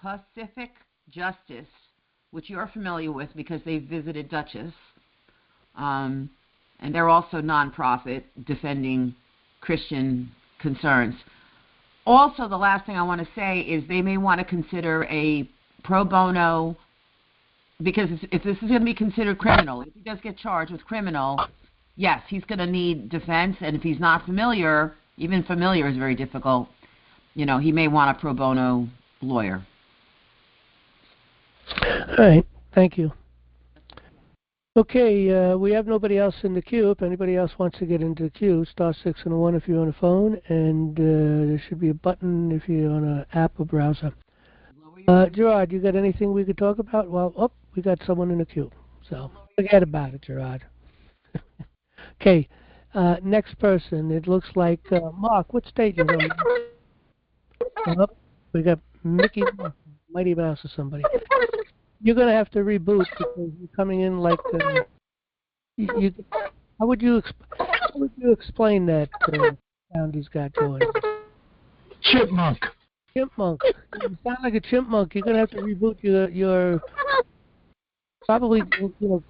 Pacific Justice, which you're familiar with because they visited Duchess. And they're also nonprofit defending Christian concerns. Also, the last thing I want to say is they may want to consider a pro bono, because if this is going to be considered criminal, if he does get charged with criminal, yes, he's going to need defense, and if he's not familiar, even familiar is very difficult, he may want a pro bono lawyer. All right, thank you. Okay, we have nobody else in the queue. If anybody else wants to get into the queue, star 6 and a 1 if you're on a phone, and there should be a button if you're on an app or browser. Gerard, you got anything we could talk about? Well, we got someone in the queue, so forget about it, Gerard. Okay, next person. It looks like Mark. What state you from? We got Mickey Mouse, Mighty Mouse or somebody. You're going to have to reboot because you're coming in like how would you explain that sound he's got going? Chipmunk. Chipmunk. You sound like a chipmunk. You're going to have to reboot your probably, what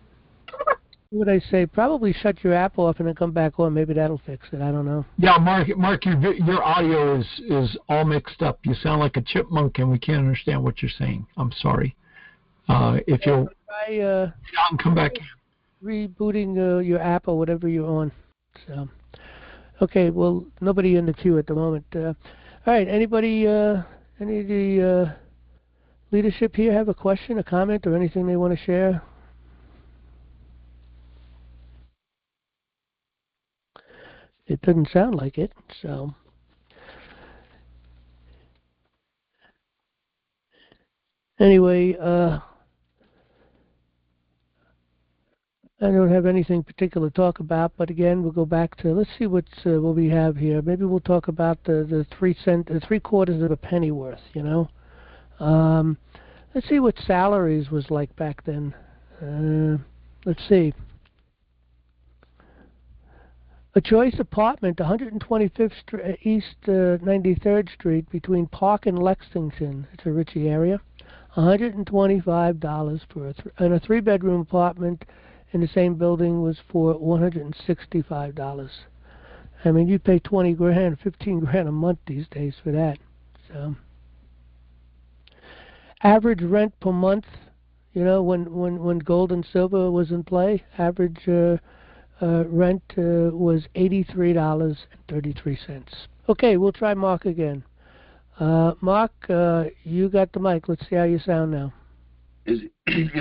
would I say? Probably shut your app off and then come back on. Maybe that'll fix it. I don't know. Yeah, Mark, your audio is all mixed up. You sound like a chipmunk, and we can't understand what you're saying. I'm sorry. If you'll try, come back. Rebooting your app or whatever you're on. So, okay. Well, nobody in the queue at the moment. All right. Anybody? Any of the leadership here have a question, a comment, or anything they want to share? It doesn't sound like it. So. Anyway, I don't have anything particular to talk about, but again, we'll go back to, let's see what we have here. Maybe we'll talk about the 3/4 of a penny worth, Let's see what salaries was like back then. Let's see. A choice apartment, 125th East 93rd Street between Park and Lexington. It's a Ritchie area. $125 and a 3-bedroom apartment in the same building was for $165. I mean, you pay $20 grand, $15 grand a month these days for that. So, average rent per month, when gold and silver was in play, average rent was $83.33. Okay, we'll try Mark again. Mark, you got the mic. Let's see how you sound now. Is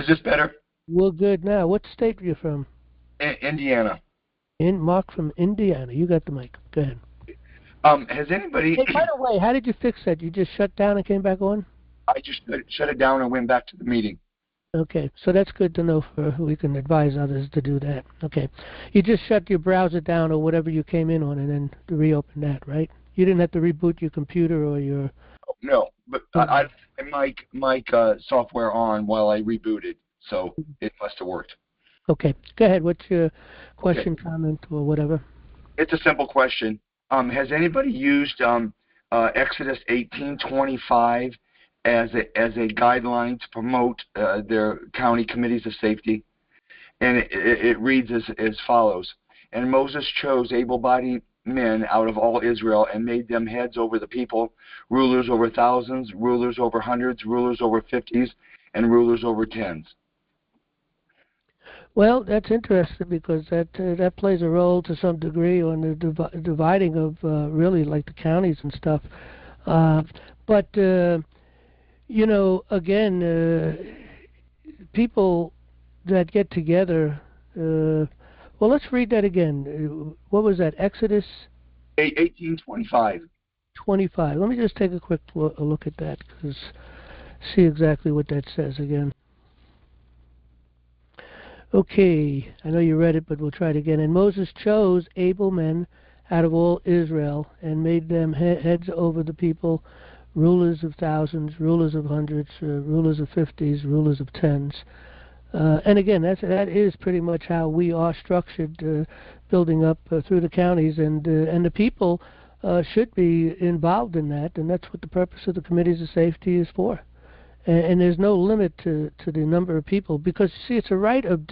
this better? We're good now. What state are you from? Indiana. Mark from Indiana. You got the mic. Go ahead. Has anybody... Hey, by the way, how did you fix that? You just shut down and came back on? I just shut it down and went back to the meeting. Okay, so that's good to know. We can advise others to do that. Okay. You just shut your browser down or whatever you came in on and then reopen that, right? You didn't have to reboot your computer or your... No, but I had my software on while I rebooted, so it must have worked. Okay, go ahead. What's your question, comment, or whatever? It's a simple question. Has anybody used Exodus 18:25 as a guideline to promote their county committees of safety? And it reads as follows: And Moses chose able-bodied men out of all Israel and made them heads over the people, rulers over thousands, rulers over hundreds, rulers over 50s, and rulers over 10s. Well, that's interesting because that plays a role to some degree on the dividing of really like the counties and stuff. But again, people that get together. Well, let's read that again. What was that? Exodus 18:25. 25. Let me just take a quick look at that because see exactly what that says again. Okay, I know you read it, but we'll try it again. And Moses chose able men out of all Israel and made them heads over the people, rulers of thousands, rulers of hundreds, rulers of 50s, rulers of 10s. And again, that is pretty much how we are structured, building up through the counties, and the people should be involved in that, and that's what the purpose of the committees of safety is for. And there's no limit to the number of people, because see, it's a right of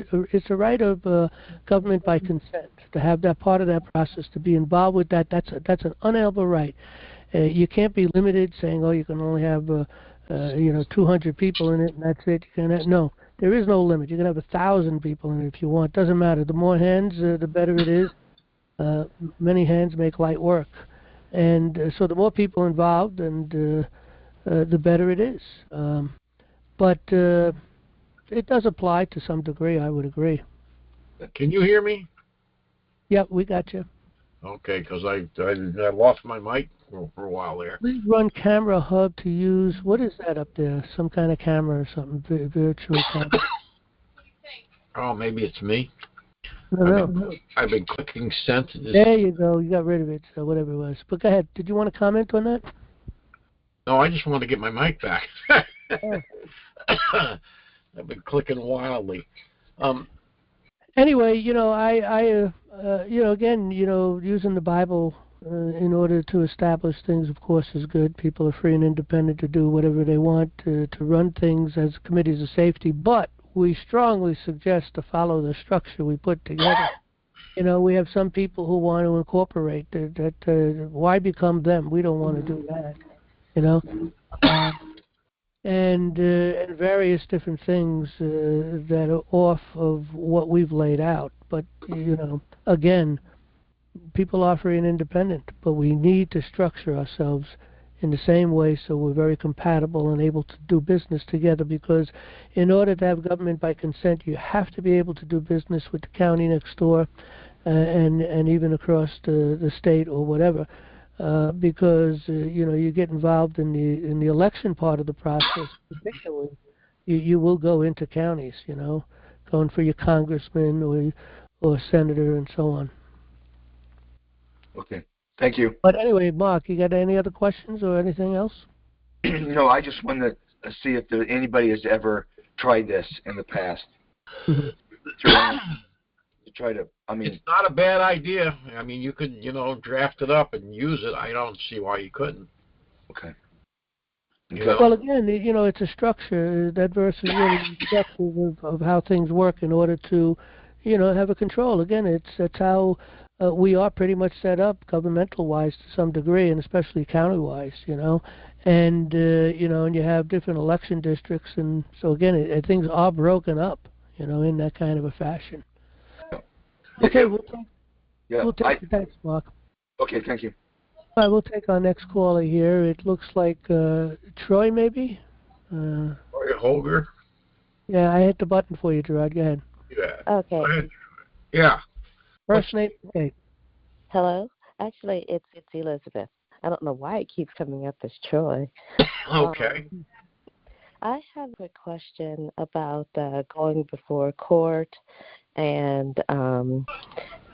government by consent to have that part of that process, to be involved with that. That's an unalienable right. You can't be limited, saying, oh, you can only have 200 people in it, and that's it. No, there is no limit. You can have 1,000 people in it if you want. Doesn't matter. The more hands, the better it is. Many hands make light work, and so the more people involved, and the better it is. But it does apply to some degree, I would agree. Can you hear me? Yep, we got you. Okay, because I lost my mic for a while there. Please run Camera Hub to use, what is that up there? Some kind of camera or something, virtual camera. Oh, maybe it's me. No. I've been clicking sent. There you go. You got rid of it, so whatever it was. But go ahead. Did you want to comment on that? No, I just want to get my mic back. Oh. I've been clicking wildly. Anyway, again, using the Bible in order to establish things, of course, is good. People are free and independent to do whatever they want, to run things as committees of safety, but we strongly suggest to follow the structure we put together. We have some people who want to incorporate that. Why become them? We don't want to do that. And various different things that are off of what we've laid out. But again, people are free and independent, but we need to structure ourselves in the same way so we're very compatible and able to do business together, because in order to have government by consent, you have to be able to do business with the county next door and even across the state or whatever, because you get involved in the election part of the process. Particularly, you will go into counties, going for your congressman or senator and so on. Okay. Thank you. But anyway, Mark, you got any other questions or anything else? No, I just wanted to see if anybody has ever tried this in the past. to try to, it's not a bad idea. I mean, you could, draft it up and use it. I don't see why you couldn't. Okay. Well, again, it's a structure. That verse is really the structure of how things work in order to, have a control. Again, that's how we are pretty much set up governmental-wise to some degree, and especially county-wise, and and you have different election districts, and so again, things are broken up, in that kind of a fashion. Okay, we'll take the text, Mark. Okay, thank you. All right, we'll take our next caller here. It looks like Troy, maybe? Troy Holger. Yeah, I hit the button for you, Gerard. Go ahead. Yeah. Okay. Go ahead. Yeah. First name, okay. Hello. Actually, it's Elizabeth. I don't know why it keeps coming up as Troy. Okay. I have a question about going before court, and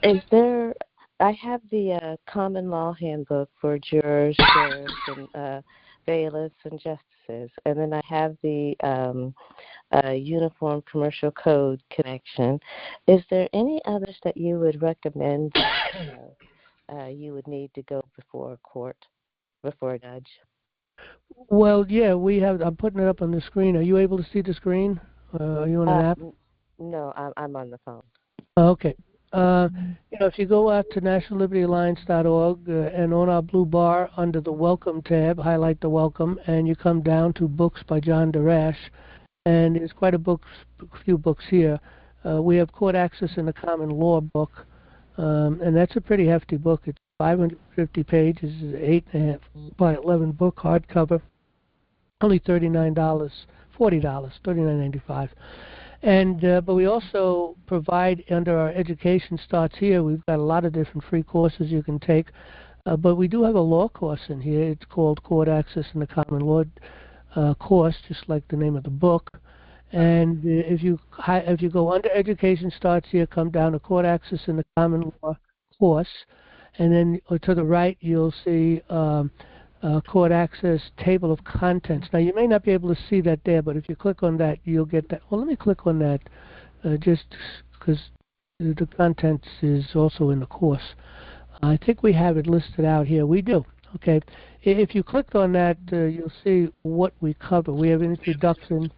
is there? I have the common law handbook for jurors, sheriffs, and bailiffs and justices, and then I have the Uniform Commercial Code connection. Is there any others that you would recommend you would need to go before court, before a judge? Well, yeah, we have. I'm putting it up on the screen. Are you able to see the screen? Are you on an app? No, I'm on the phone. Okay. If you go out to nationallibertyalliance.org and on our blue bar under the Welcome tab, highlight the Welcome, and you come down to Books by John Darash, and there's quite a few books here. We have Court Access in the Common Law book, and that's a pretty hefty book. It's 550 pages, 8.5 by 11 book, hardcover, only $39, $40, $39.95. And but we also provide, under our Education Starts Here, we've got a lot of different free courses you can take. But we do have a law course in here. It's called Court Access in the Common Law course, just like the name of the book. And if you go under Education Starts Here, come down to Court Access in the Common Law course, and then to the right you'll see court access table of contents. Now, you may not be able to see that there, but if you click on that, you'll get that. Well, let me click on that just because the contents is also in the course. I think we have it listed out here. We do. Okay. If you clicked on that, you'll see what we cover. We have an introduction,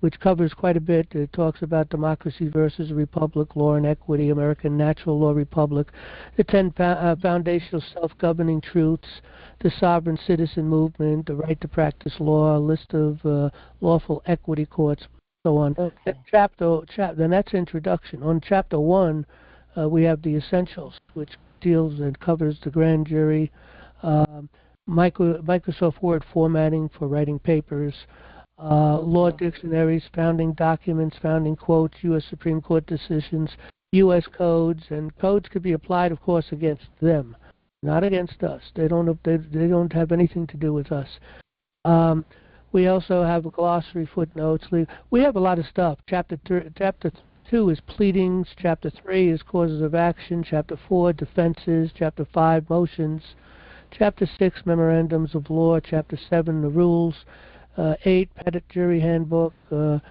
which covers quite a bit. It talks about democracy versus republic, law and equity, American natural law republic, the 10 foundational self-governing truths, the sovereign citizen movement, the right to practice law, a list of lawful equity courts, so on. Okay. Then that's introduction. On chapter 1, we have the essentials, which deals and covers the grand jury, Microsoft Word formatting for writing papers, law dictionaries, founding documents, founding quotes, U.S. Supreme Court decisions, U.S. codes, and codes could be applied, of course, against them, not against us. They don't have anything to do with us. We also have a glossary, footnotes. We have a lot of stuff. Chapter 2 is pleadings. Chapter 3 is causes of action. Chapter 4, defenses. Chapter 5, motions. Chapter 6, memorandums of law. Chapter 7, the rules. 8, Petit jury handbook. 9,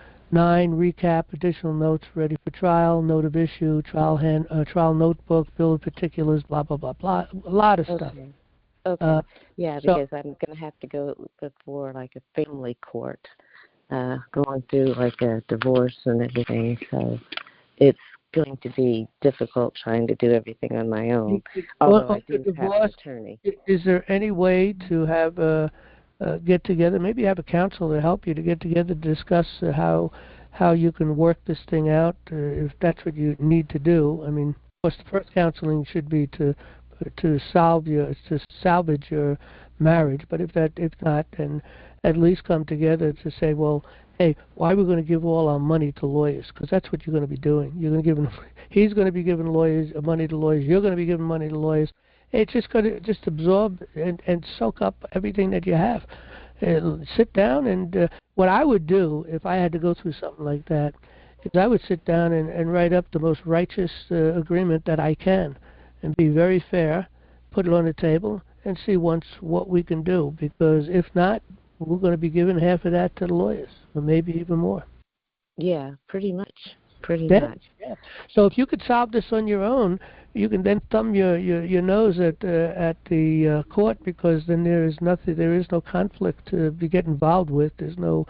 recap, additional notes ready for trial, note of issue, trial notebook, bill of particulars, blah, blah, blah, blah. A lot of stuff. Okay. Yeah, because I'm going to have to go before like a family court, going through like a divorce and everything. So it's going to be difficult trying to do everything on my own. Although I do have an attorney. Is there any way to have a get together? Maybe have a counsel to help you to get together to discuss how you can work this thing out, if that's what you need to do. I mean, of course, the first counseling should be to salvage your marriage. But if not, then at least come together to say, well, hey, why are we going to give all our money to lawyers? Because that's what you're going to be doing. You're going to give them. He's going to be giving lawyers money to lawyers. You're going to be giving money to lawyers. It's just going to just absorb and soak up everything that you have. Sit down and what I would do if I had to go through something like that is I would sit down and write up the most righteous agreement that I can and be very fair, put it on the table, and see once what we can do. Because if not, we're going to be giving half of that to the lawyers, or maybe even more. Yeah, pretty much. Yeah. So if you could solve this on your own, you can then thumb your nose at the court, because then there is no conflict to be get involved with. There's no,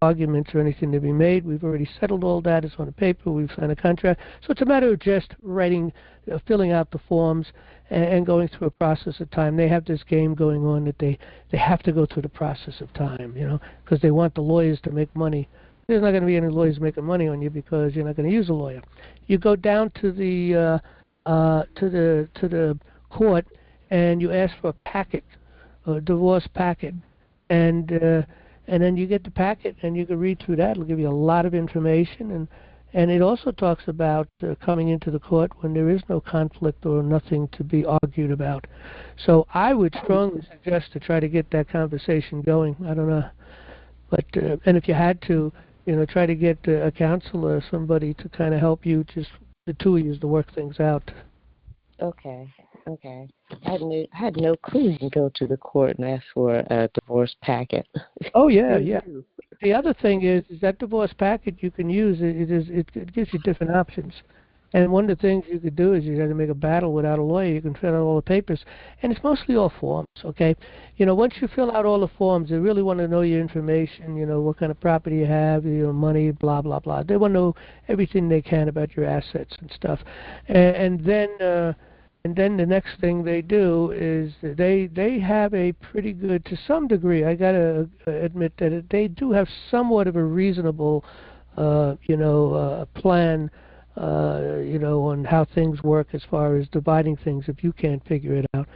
arguments or anything to be made. We've already settled all that. It's on the paper. We've signed a contract. So it's a matter of just writing, filling out the forms, and going through a process of time. They have this game going on that they have to go through the process of time, because they want the lawyers to make money. There's not going to be any lawyers making money on you because you're not going to use a lawyer. You go down to the court and you ask for a packet, a divorce packet, and then you get the packet and you can read through that. It'll give you a lot of information, and it also talks about coming into the court when there is no conflict or nothing to be argued about. So I would strongly suggest to try to get that conversation going. I don't know, but and if you had to, try to get a counselor or somebody to kind of help you, just the two of you, to work things out. Okay. I had no clue you can go to the court and ask for a divorce packet. Oh yeah. The other thing is that divorce packet you can use. It gives you different options. And one of the things you could do is you have to make a battle without a lawyer. You can fill out all the papers, and it's mostly all forms. Okay, once you fill out all the forms, they really want to know your information. What kind of property you have, money, blah blah blah. They want to know everything they can about your assets and stuff. And then the next thing they do is they have a pretty good, to some degree, I gotta admit that they do have somewhat of a reasonable, plan. On how things work as far as dividing things if you can't figure it out.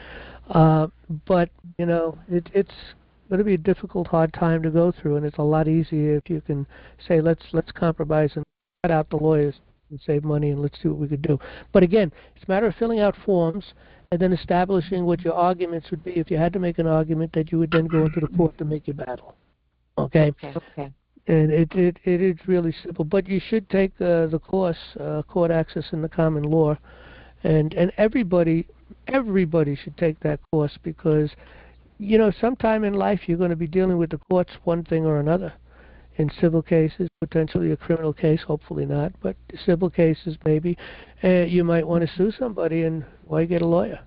But it's going to be a difficult, hard time to go through, and it's a lot easier if you can say, let's compromise and cut out the lawyers and save money, and let's see what we could do. But again, it's a matter of filling out forms and then establishing what your arguments would be. If you had to make an argument, that you would then go into the court to make your battle. Okay. And it is really simple, but you should take the course, Court Access in the Common Law, and everybody should take that course, because you know, sometime in life you're going to be dealing with the courts, one thing or another. In civil cases, potentially a criminal case, hopefully not, but civil cases maybe. You might want to sue somebody, and why get a lawyer?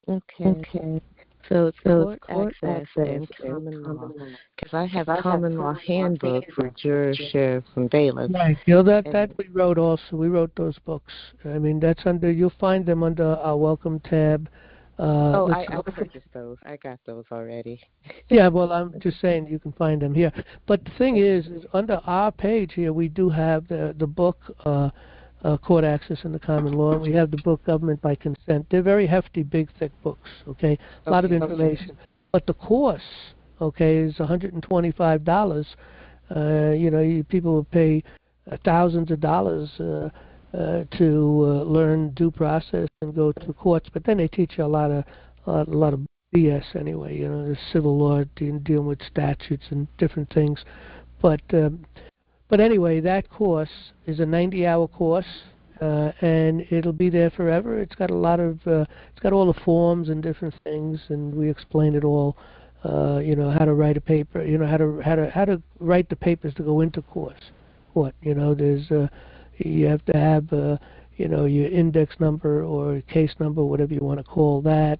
Okay. So it's court access and common law. Because I have common law handbook for jurors, sheriffs, and bailiffs. Right. You know, that we wrote also. We wrote those books. I mean, that's under. You'll find them under our welcome tab. I purchased those. I got those already. Yeah, well, I'm just saying you can find them here. But the thing is under our page here, we do have the book, Court Access and the Common Law. We have the book, Government by Consent. They're very hefty, big, thick books, okay? A lot of information. But the course, okay, is $125. You know, people will pay thousands of dollars to learn due process and go to courts, but then they teach you a lot of BS anyway. You know, the civil law dealing with statutes and different things. But anyway, that course is a 90-hour course, and it'll be there forever. It's got a lot of it's got all the forms and different things, and we explain it all. You know, how to write a paper. You know, how to write the papers to go into court. You know, there's you have to have you know, your index number or case number, whatever you want to call that,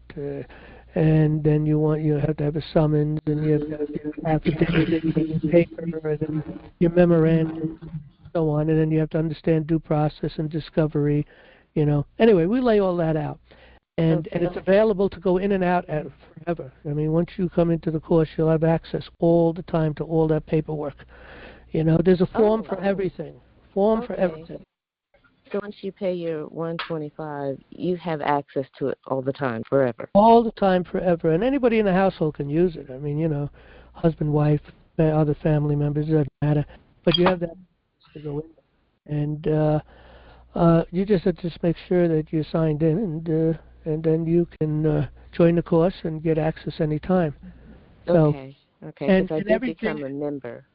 and then you have to have a summons, and you have to have your affidavit, your paper, and then your memorandum, and so on, and then you have to understand due process and discovery. You know, anyway, we lay all that out. And it's available to go in and out at forever. I mean, once you come into the course, you'll have access all the time to all that paperwork. You know, there's a form for everything. For everything. So once you pay your $125, you have access to it all the time, forever. All the time, forever. And anybody in the household can use it. I mean, you know, husband, wife, other family members, it doesn't matter. But you have that to go in there. And you just have to just make sure that you're signed in, and then you can join the course and get access anytime. So, okay, because I did become a member.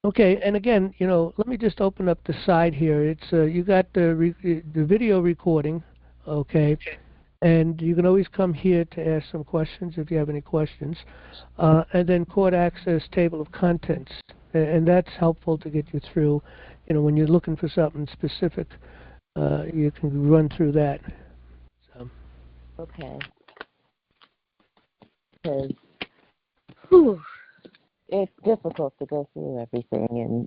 Okay, and again, you know, let me just open up the side here. It's you got the video recording, okay, and you can always come here to ask some questions if you have any questions, and then court access table of contents, and that's helpful to get you through. You know, when you're looking for something specific, you can run through that. So. Okay. Because, whew, it's difficult to go through everything and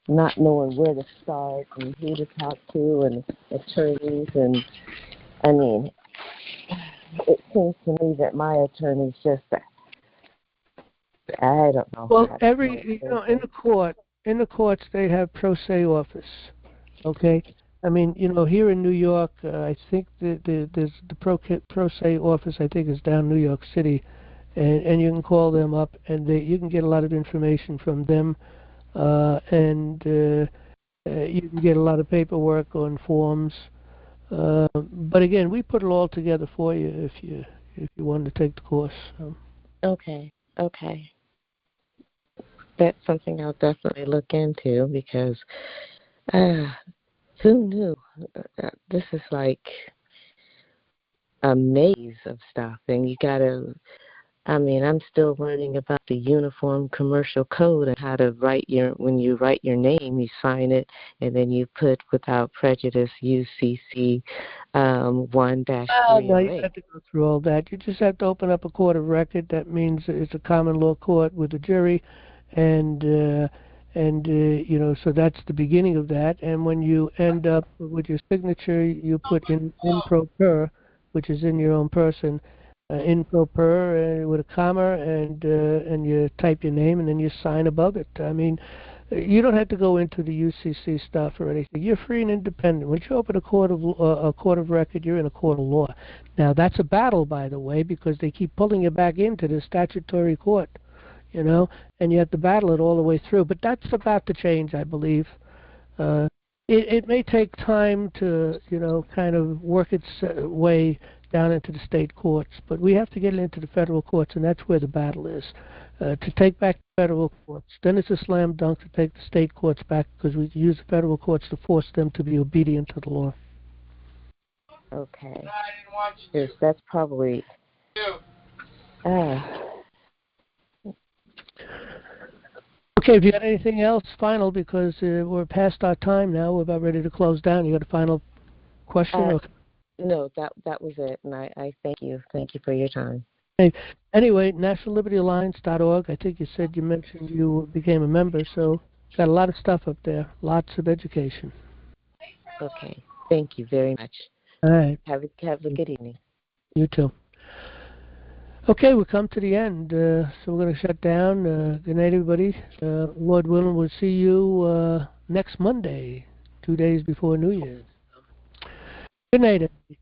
not knowing where to start and who to talk to and attorneys. And I mean, it seems to me that my attorney's just, I don't know. Well, you know, in the courts they have pro se office. Okay. I mean, you know, here in New York, I think there's the pro se office. I think is down New York City. And you can call them up, and you can get a lot of information from them, and you can get a lot of paperwork on forms. But again, we put it all together for you if you wanted to take the course. So. Okay. That's something I'll definitely look into because who knew? This is like a maze of stuff, and you gotta. I mean, I'm still learning about the Uniform Commercial Code and how to when you write your name, you sign it, and then you put without prejudice UCC 1-308. No, you don't have to go through all that. You just have to open up a court of record. That means it's a common law court with a jury, and you know, so that's the beginning of that. And when you end up with your signature, you put in pro per, which is in your own person. In pro per with a comma, and you type your name, and then you sign above it. I mean, you don't have to go into the UCC stuff or anything. You're free and independent. Once you open a court of record, you're in a court of law. Now that's a battle, by the way, because they keep pulling you back into the statutory court, you know, and you have to battle it all the way through. But that's about to change, I believe. It may take time to, you know, kind of work its way down into the state courts, but we have to get it into the federal courts, and that's where the battle is. To take back the federal courts, then it's a slam dunk to take the state courts back because we use the federal courts to force them to be obedient to the law. Okay. Yes, that's probably Okay, have you got anything else final? Because we're past our time now. We're about ready to close down. You got a final question? Okay. No, that was it, and I thank you. Thank you for your time. Okay. Anyway, nationallibertyalliance.org. I think you mentioned you became a member, so got a lot of stuff up there. Lots of education. Okay. Thank you very much. All right. Have a good evening. You too. Okay, we've come to the end, so we're going to shut down. Good night, everybody. Lord willing, we'll see you next Monday, 2 days before New Year's. Good night, everybody.